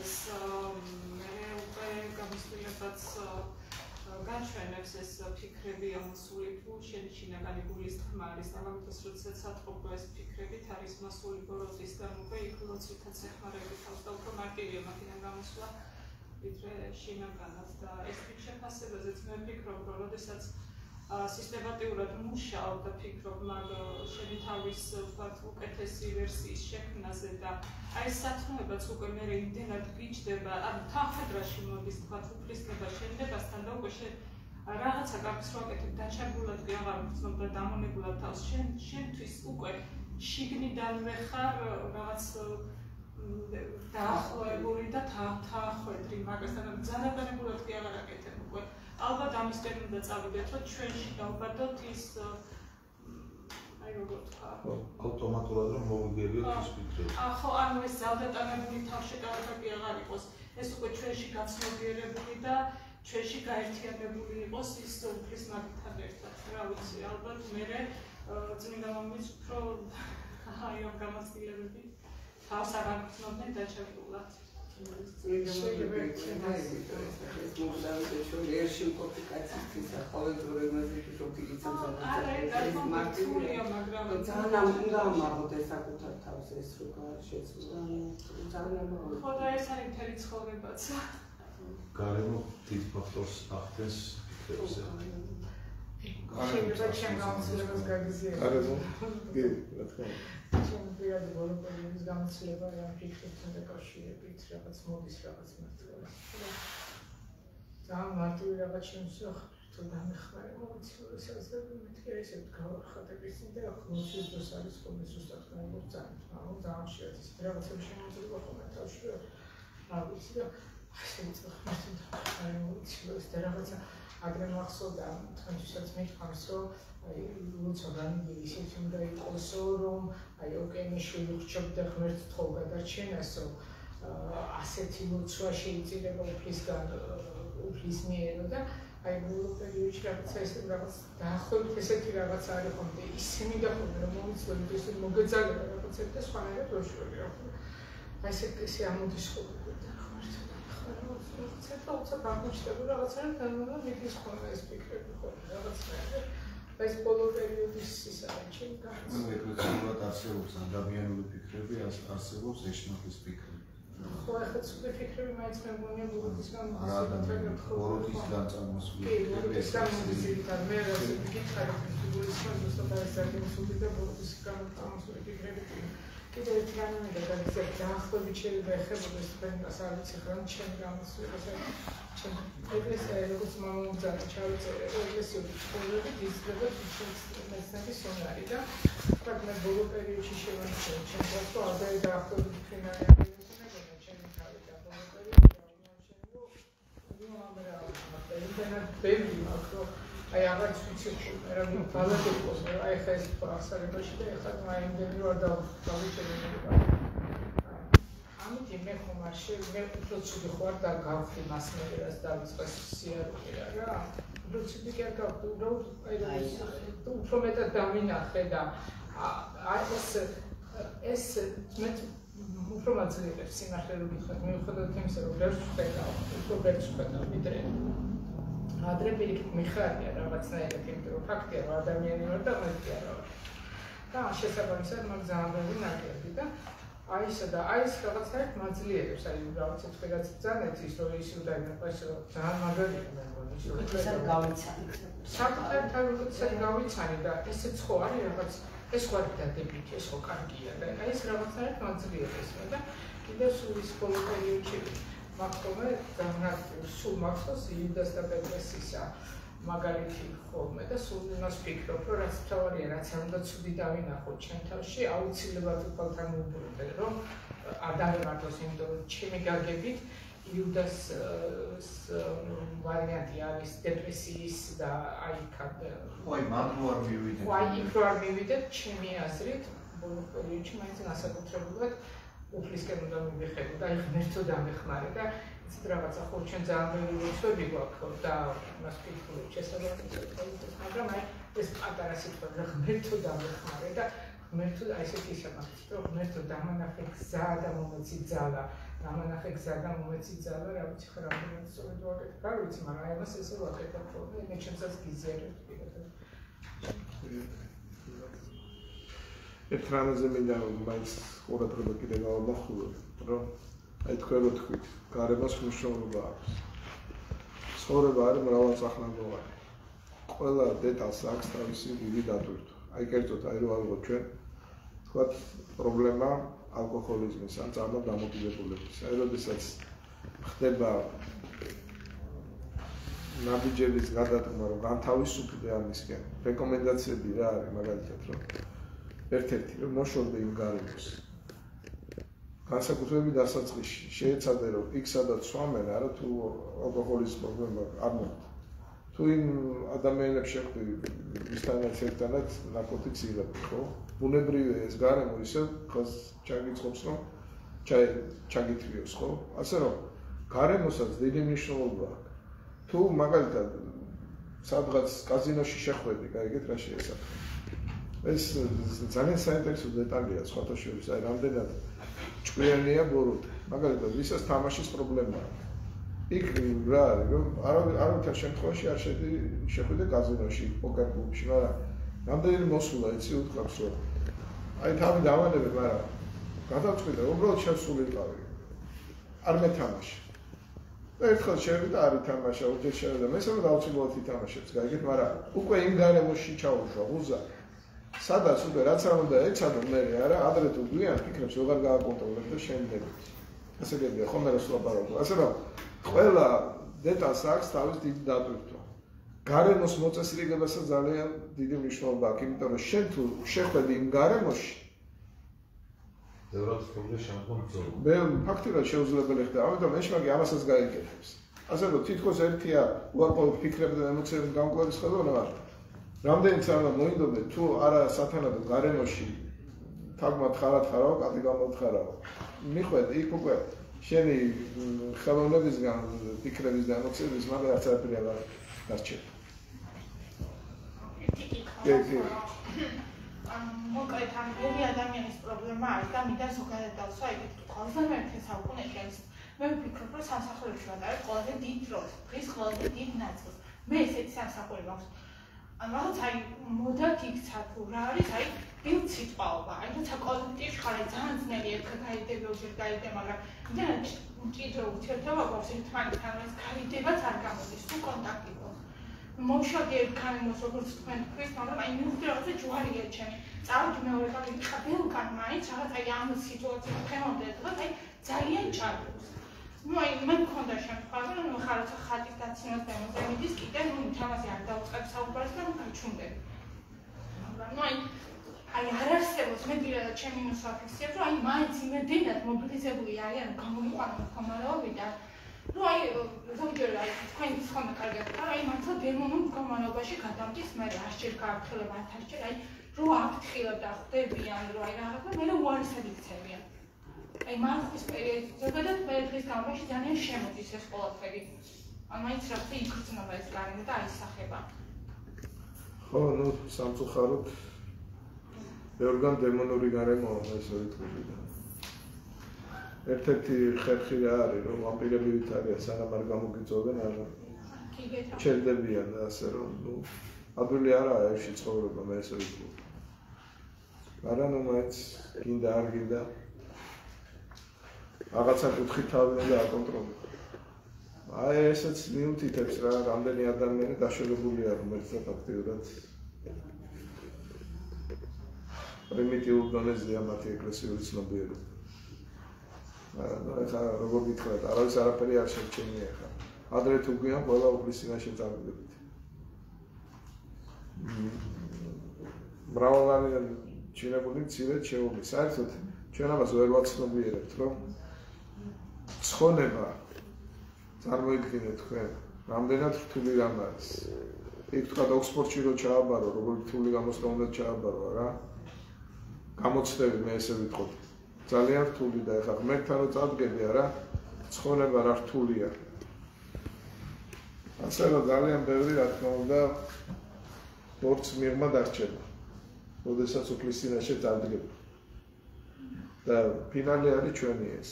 ეს მე უკვე გამოსვლილებაც განჩვენებს ეს ფიქრები ამოსული თუ შინაგანი გულისხმა არის ამიტომ როდესაც ატყობ ეს ფიქრებით არის მასული ბოროტისგან უკვე იქ ლოცვითაც ეხმარებით თავს და უფრო მარტივია მაქედან გამოსვლა ვიდრე შინაგანად და ეს შეფასებაზეც მე ვფიქრობ რომ როდესაც სისტემატიურად მუშაობ და ფიქრობ მაგ შენი თავის ვთქვათ უკეთესი ვერსიის შექმნაზე და აი ეს სათნოებაც უკვე მე იმდენად გიჩდება ან თანხმდრაში მოდის ვთქვათ უფლისება შენდებასთან და უკვე რაღაცა გაქვს რომ აკეთებ დაჩაგულად კი აღარ ვცნობ და დამონებულად თავს შენთვის უკვე შიგნიდანვე ხარ რაღაც დაახლოებული და თანხმდრი მაგასთან ძალადანებულად კი აღარ აკეთებ უკვე ალბათ ამისკენ უნდა წავიდეთ, რომ ჩვენში დავბადოთ ის აი როგორ თქვა ავტომატურად რომ მოვიგერიოთ ის ფიქრები. ხო, ანუ ეს ძალდატანებული თავშეკავება კი აღარ იყოს. ეს უკვე ჩვენში გაცნობიერებული და ჩვენში გაერთიანებული იყოს ის უფლის მაგთან ერთად. რა ვიცი, ალბათ მე წმინდა მამის უფრო აი ამ გამოცდილებები თავს არ აღწნობდნენ დაჩაგულად. შეიძლება ერში კომპლიკაციების ახალგაზრდობაზე შევფიქროთ მარტივია მაგრამ ძალიან უნდა ამაღლდეს საკუთარ თავს ეს რო შეცვლა ძალიან ამაღლდება ხო და ეს არის მთელი ცხოვრებაც გარემო დიდ ფაქტორს ახდენს ფიქრებზე შეიძლება ჩემ გამოცდილებას გაგიზიაროთ გარემო კი რა თქმა უნდა ჩემ პირადი ვოლონტერების გამოცდილება რა ფიქრებთან დაკავშირებით რაღაც მოდის რაღაც მართლაც ძალიან მარტივი რაღაც შემოსახ თუ დამეხმარე მომცირეს ასები მეთქე ესე გავხატების და ხმის დროს არის ხოლმე ზუსტად მოძან ანუ ძალიან შეიძლება ის რაღაცები შემოძლება ხოლმე თავში რა ვიცი და ასე მწუხარით აი მომცირეს და რაღაცა აგრე მახსოვდა თქვენთვისაც მითხრას რომ აი ლოცვაგან ისეთი უნდა იყოსო რომ აი ოკეანიშვილი ხრჩობდა ღმერთს თხოვ გადარჩენას რომ ასეთი ლოცვა შეიძლება უფლისგან უფლის მიერო და აი ბოლო პერიოდში რაღაცა ესე რაღაც დაახლოებით ესეთი რაღაც არის ხოლმე ისინი და ხოლმე რომ მომიცვლები ესე მოგეძალება რაღაცები და სხვანაირად ვერ შევიდა აი ესე ამოდის ხოლმე და ცოტა გამოჩნდება რაღაცა და მიდის ხოლმე ეს ფიქრები ხოლმე რაღაცნაირად ეს ბოლო პერიოდის ის არის ჩემი განცდა. ეკლესიურად არსებობს ადამიანური ფიქრები, არსებობს ეშმაკის ფიქრები. ხო, ახლა ცუდი ფიქრები მაინც მე მგონია ბოროტისგან ბოროტისგან წარმოსული ფიქრები. ბოროტისგან მოდისიდან მე ასე ვიკითხარი ბოროტისგან ზუსტად არის წარმოშული და ბოროტისგან წარმოსული ფიქრები. კიდევ ერთი განმეორება გაგიზარდა დაახლოებით შეიძლება ეხებოდეს თქვენ არ ვიცი ხან ჩემ გამოსვლას ჩემ ეკლესია როგორც მომძანა ჩავიწერე ეკლესიური სკოლები დისკრება თვითონ სონარი და თქვენ ბოლო პერიოდში შევანცე ჩემ პროექტო ადრე დაახლოებით ფინალები მეგონა ჩემი თავი და ბოლო პერიოდში ამაშენო ნუ ამერა იმენა ბევრი მაქრო აი აღარ ვიცი რა ბალადებს აი ხა ეს აღსარებაში და ეხლა აი იმდენი ვარ დავიჭერე ამით მე ხომაში მე უფრო ცუდი ხوار და გავხდი მასმერას დავიწყეს სიარული რა უფრო ცუდი კი არ გავხდი უბრალოდ აი უფრო მეტად დავინახე და ეს მე უფრო მაძლიერებს სიმართლე რომ ვიხარ მიუხედავად იმისა რომ ვერც ვხედავ უფრო ვერც ვხედავ ვიდრე ადრე პირიქით მიხარია რაღაცნაირად იმიტომ რომ ფაქტია რომ ადამიანი ვარ და მეთქია რა და შესაბამისად მაგ ძალიან ბევრი ნაკლები და აი ესა და აი ეს რაღაცნაირად მაძლიერებს აი რაღაც თქვენაც ძალიან ის რომ ის უნდა ის რომ ძალიან მაგარია მე მგონი ის რომ გავიცანით საკუთარ როგორცად გავიცანი და ესეც ხო არის რაღაც ეს ხო არის დადებითი ეს ხო კარგია და აი ეს რაღაცნაირად მაძლიერებს და კიდევ სულ ის ბოლო პერიოდში მაგome ძალიან სულ მახსოვს იუდას და პეტრესისა მაგალითი ხოლმე და სულ იმას ვფიქრობ რომ რაც თავარია რაც არ უნდა ცუდი დავინახოთ ჩემ თავში აუცილებლად უფალთან ვუბრუნდე რომ არ დავემართოს იმიტომ რომ ჩემი გაგებით იუდას ვარიანტი არის დეპრესიის და აი ხოი მაგ რო არ მივიდეთ ხოი იქ რო არ მივიდეთ ჩემი აზრით ბოლო პერიოდში მაინც განსაკუთრებულად უფლისკენ უნდა მივიხედო და აი ღმერთო დამეხმარე და ისეთ რაღაცა ხო ჩვენ ძალიან ბევრი რიცხვები გვაქვს და მას ვფიქრობ შესაძლებელი მაგრამ აი ეს პატარა სიტყვა ღმერთო დამეხმარე და ღმერთო აი ესეთი შემახსოვს რომ ღმერთო დამანახე გზა და მომეცი ძალა დამანახე გზა და მომეცი ძალა რა ვიცი ხარ რამდენად სწორედ ვაკეთებ რა ვიცი მაგრამ აი მას ესე ვაკეთებ რომ მე ჩემსაც გიზიარებ ერთ რამაზე მინდა მაინც ყურადღება კიდე გავამახვილოთ, რომ აი თქვენ რო თქვით, გარემოს მნიშვნელობა აქვს. ცხოვრება არის მრავალწახნაგოვანი. ყველა დეტალს აქვს თავისი დიდი დატვირთვა. აი კერძოდ აი რო ავიღოთ ჩვენ თქვათ პრობლემა ალკოჰოლიზმის ან წარმო დამოკიდებულების. აი როდესაც ხდება ნაბიჯების გადადგმა, რომ განთავისუფლდე ამისკენ, რეკომენდაციები რა არის მაგალითად რომ ერთ-ერთი რომ მოშორდე იმ გარემოს. განსაკუთრებით დასაწყისში შეეცადე რომ იქ სადაც სვამენ არა თუ ალკოჰოლის პრობლემა არ მოხდა. თუ იმ ადამიანებს შეხვდი ისთანაც ერთად ნარკოტიკს იღებენ, ხო? ბუნებრივია ეს გარემო ისე ხას ჩაგიწყობს რომ ჩაგითრიოს, ხო? ასე რომ გარემოსაც დიდი მნიშვნელობა აქვს. თუ მაგალითად სადღაც კაზინოში შეხვედი, გაიგეთ რა შეესაბამება. ეს ძალიან საინტერესო დეტალია სხვათა შორის, აი რამდენად ჭკვიანია ბოროტე. მაგალითად, ვისაც თამაშის პრობლემაა. იქ რა არის, რომ არავითარ შემთხვევაში არ შეხვიდე კაზინოში, პოკერ კლუბში, მაგრამ რამდენი მოსულა იცი უთქვამს, რომ აი თავი დავანებე, მაგრამ გადავწყვიტე, უბრალოდ შევსულიყავი. არ მეთამაში. და ერთხელ შევიდა არ ითამაშა, უჯერ შევიდა, მესამე აუცილებლად ითამაშებს, გაიგეთ, მაგრამ უკვე იმ გარემოში ჩაუშვა ღუზა. სადაც უკვე რაც არ უნდა ეცადო მე არა ადრე თუ გვიან ფიქრებს როგორ გააკონტროლებ და შემდეგი ასე გებია ხომ მე ვსვლაპარაკო ასე რომ ყველა დეტალს აქვს თავის დიდი დატვირთვა გარემოს მოწესრიგებასაც ძალიან დიდი მნიშვნელობა აქვს იმიტომ რომ შენ თუ შეხვედი იმ გარემოში ევროპის კომუნიკაციის შემოგვიწევ მე ფაქტობრივად შეუძლებელი ხდება ამიტომ ეშმაკი ამასაც გაიგებს ასე რომ თითქოს ერთია უარყოფით ფიქრები და ემოციები გამკლავების ხელოვნება რამდენიც არ მოინდობე თუ არა სათანადო გარემოში თაგმად ხარაო, კატი გამოთხარავ. მიხვედი იქ უკვე შენი ხელოვნებისგან, ფიქრების და ემოციების მაგალითად არაფერი არ დარჩება. მოკლედ ამ ორი ადამიანის პრობლემა არის და მინდა ზოგადად დავსვა ეგეთ ყველაზე მერქე საუკუნეში არის. მე ვფიქრობ, რომ სამსახურებში ვატარებ ყველაზე დიდ დროს, დღის ყველაზე დიდ ნაწილს. მე ესეთი სამსახური მაქვს. რაღაც აი მოდათ იქცა თუ რა არის აი ბილდ სიტყვაობა აი როცა კოლექტივში ხარ ძალიან ძნელი ერთხელ გაიდები უჯერ გაიდე მაგრამ იმდენად ჭიდრო ურთიერთობა გვაქვს ერთმანეთთან რაც გაიდებაც არ გამოდის თუ კონტაქტი გვაქვს მოვშოდი ერთგანემოს როგორც თქვენ თქვით მაგრამ აი მივხვდი რაღაცა ჯვარია ჩემი წავედი მეორე კაბინეტში ხაბელგან მაინც რაღაც აი ამ სიტუაციას ხემამდე დღეს აი ძალიან ჭარბობს ну აი მე მქონდა შემთხვევა რომ ხარ როცა ხატის დაცინოს დემონსტრაციის კიდე ნუ თამაში არ დავწყებ საუბარს და გაჩუნდები მაგრამ ნუ აი არ არსებობს მე პირადად ჩემი მოსაფიქსირებ რომ აი მაინც იმედად მობილიზებული არიან გამოიყვანონ ხომალობიდან ну აი ზოგჯერ აი თქვენ ხომ კარგად ხარ აი მართლა დემონურ მდგომარეობაში გადამდის მე არჩერ გააფრთხილებ არჩერ აი რო აფრთხილებ და ხვდებიან რომ აი რაღაცა მე უარესად იქცევიან აი მარხვის პერიოდი ზოგადად მე დღის განმავლობაში ძალიან შემოდის ეს ყველაფერი ან მაინც რაღაცა იგრძნობა ეს გარემო და აისახება ხო ну სამწუხაროდ ბევრგან დემონური გარემოა ესე ვიტყვი და ერთ-ერთი ხერხი რა არის რომ ვამპირები ვით არიან სანამ არ გამოგიწოვენ არ ჩერდებიან და ასე რომ ну ადვილი არაა ეში ცხოვრება მე ესე ვიტყვი მაგრამ მაინც გინდა არ გინდა რაღაცა კუთხით თავი უნდა აკონტროლო აი ესეც მიუთითებს რა რამდენი ადამიანი დაშორებულია რომელსაც ფაქტიურად პრიმიტიულ დონეზეა მათი ეკლესიური ცნობიერება ეხლა როგორ გითხრათ არავის არაფერი არ შეჩენია ეხლა ადრე თუ გვიან ყველა უფლის წინაშე წავიდებით მრავალგვარი ჩინებული მცირე ჩეუბი საერთოდ ჩვენ ამას ვერ ვაცნობიერებთ რომ ცხონება წარმოიდგინეთ თქვენ რამდენად რთული რამ არის იქ თქვა ოქსფორდში რო ჩააბარო როგორი რთული გამოსვლა უნდა ჩააბარო რა გამოცდები მე ესე ვიტყოდი ძალიან რთული და ეხლა ღმერთთან რო წავდგები არა ცხონება რა რთულია ასე რომ ძალიან ბევრი რა თქმა უნდა ბორცს მიღმა დარჩება როდესაც უფლის წინაშე წავდგები და ფინალი არის ჩვენი ეს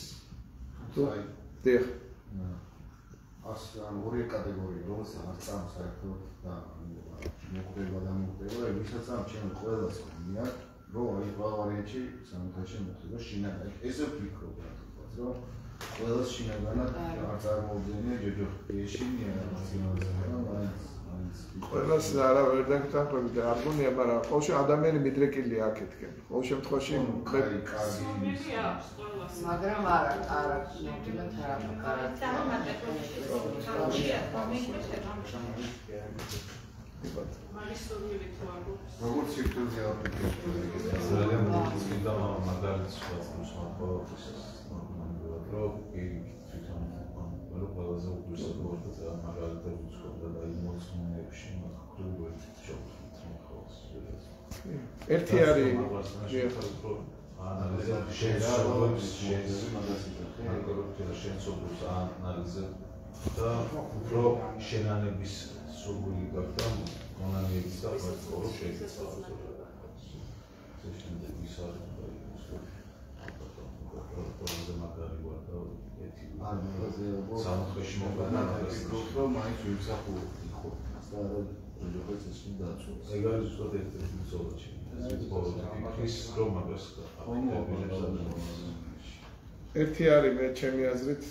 აი დიახ ან ორი კატეგორია რომელსაც არ წამს საერთოდ და მოხდება და მოხდება ვისაც ამ ჩემ ყველას მინდა რომ აი ვარიანტი სამთაში მოხდება შინაგან ესე ვფიქრობ რა თქმა უნდა რომ ყველას შინაგანად არ წარმოუდგენია ჯოჯოხიეშინია ყველას არა ვერ დაგტანხმები და არ გონია მაგრამ ყოველ ადამიანი მიდრეკილია აქეთკენ ყოველ შემთხვევაში მაგრამ არა ნამდვილად როგორც სიტუაცია ძალიან მოგწევდა მაგალითს ვაცნობს რომ თვითონ ყველაზე უგრძეს და მაგალითად უცხობდა და იმოწმეებში მაგალითად შევხვდით ერთი არის ანალიზად შენსობრებს ანალიზად და უფრო შენანების სურვილი გაქვს და მონანიების და ყველაფერი შეიძლება ყველაზე მაგარი ვარ და სამხეში მოგანა რომ მაინც ვიმსახურებ ხო და როგორც ეს უნდა დაწვეს ეგ არის უბრალოდ ერთ-ერთი ბრძოლაში ეს პოლიტიკის რომ მაგას ერთი არის მე ჩემი აზრით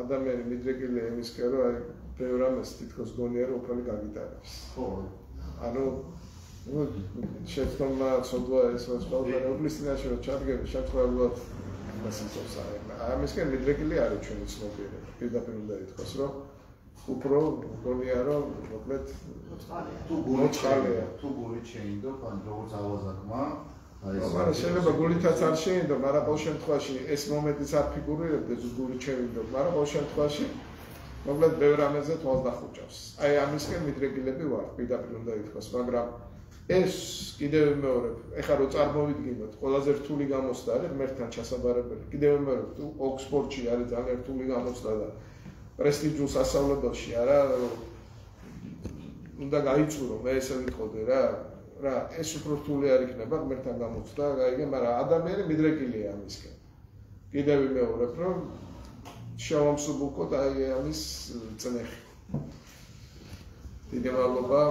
ადამიანი მიდრეკილია იმისკენ რომ აი ბევრ ამას თითქოს გონია რომ უფალი გაგიტარებს ხო ანუ შეცდომა ცოდვა ეს ყველაფერი უფლის წინაშე რომ ჩადგები შეწყობილად მასიცობს ამისკენ მიდრეკილი არის ჩვენი ცნობიერება პირდაპირ უნდა ითქვას რომ უფრო გონია რომ მოკლედ თუ გული შეინდო ან როგორც ავაზაკმა მაგრამ შეიძლება გულითაც არ შეინდო მაგრამ ყოველ შემთხვევაში ეს მომენტიც არ ფიგურირებდეს გული შეინდო მაგრამ ყოველ შემთხვევაში მოკლედ ბევრ ამაზე თვალს დახუჭავს აი ამისკენ მიდრეკილები ვარ პირდაპირ უნდა ითქვას მაგრამ ეს კიდევ მეორე ეხლა რო წარმოვიდგინოთ ყველაზე რთული გამოცდა არის ღმერთთან ჩასაბარებელი კიდევ მეორე თუ ოქსფორდში არის ძალიან რთული გამოცდა და პრესტიჟულ სასწავლებელში არა უნდა გაიწურო მე ესე ვიტყოდი რა ეს უფრო რთული არ იქნება ღმერთთან გამოცდა გაიგე მაგრამ ადამიანი მიდრეკილია ამისკენ კიდევ მეორე რომ შევამსუბუქოთ აი ამის წნეხი დიდი მადლობა.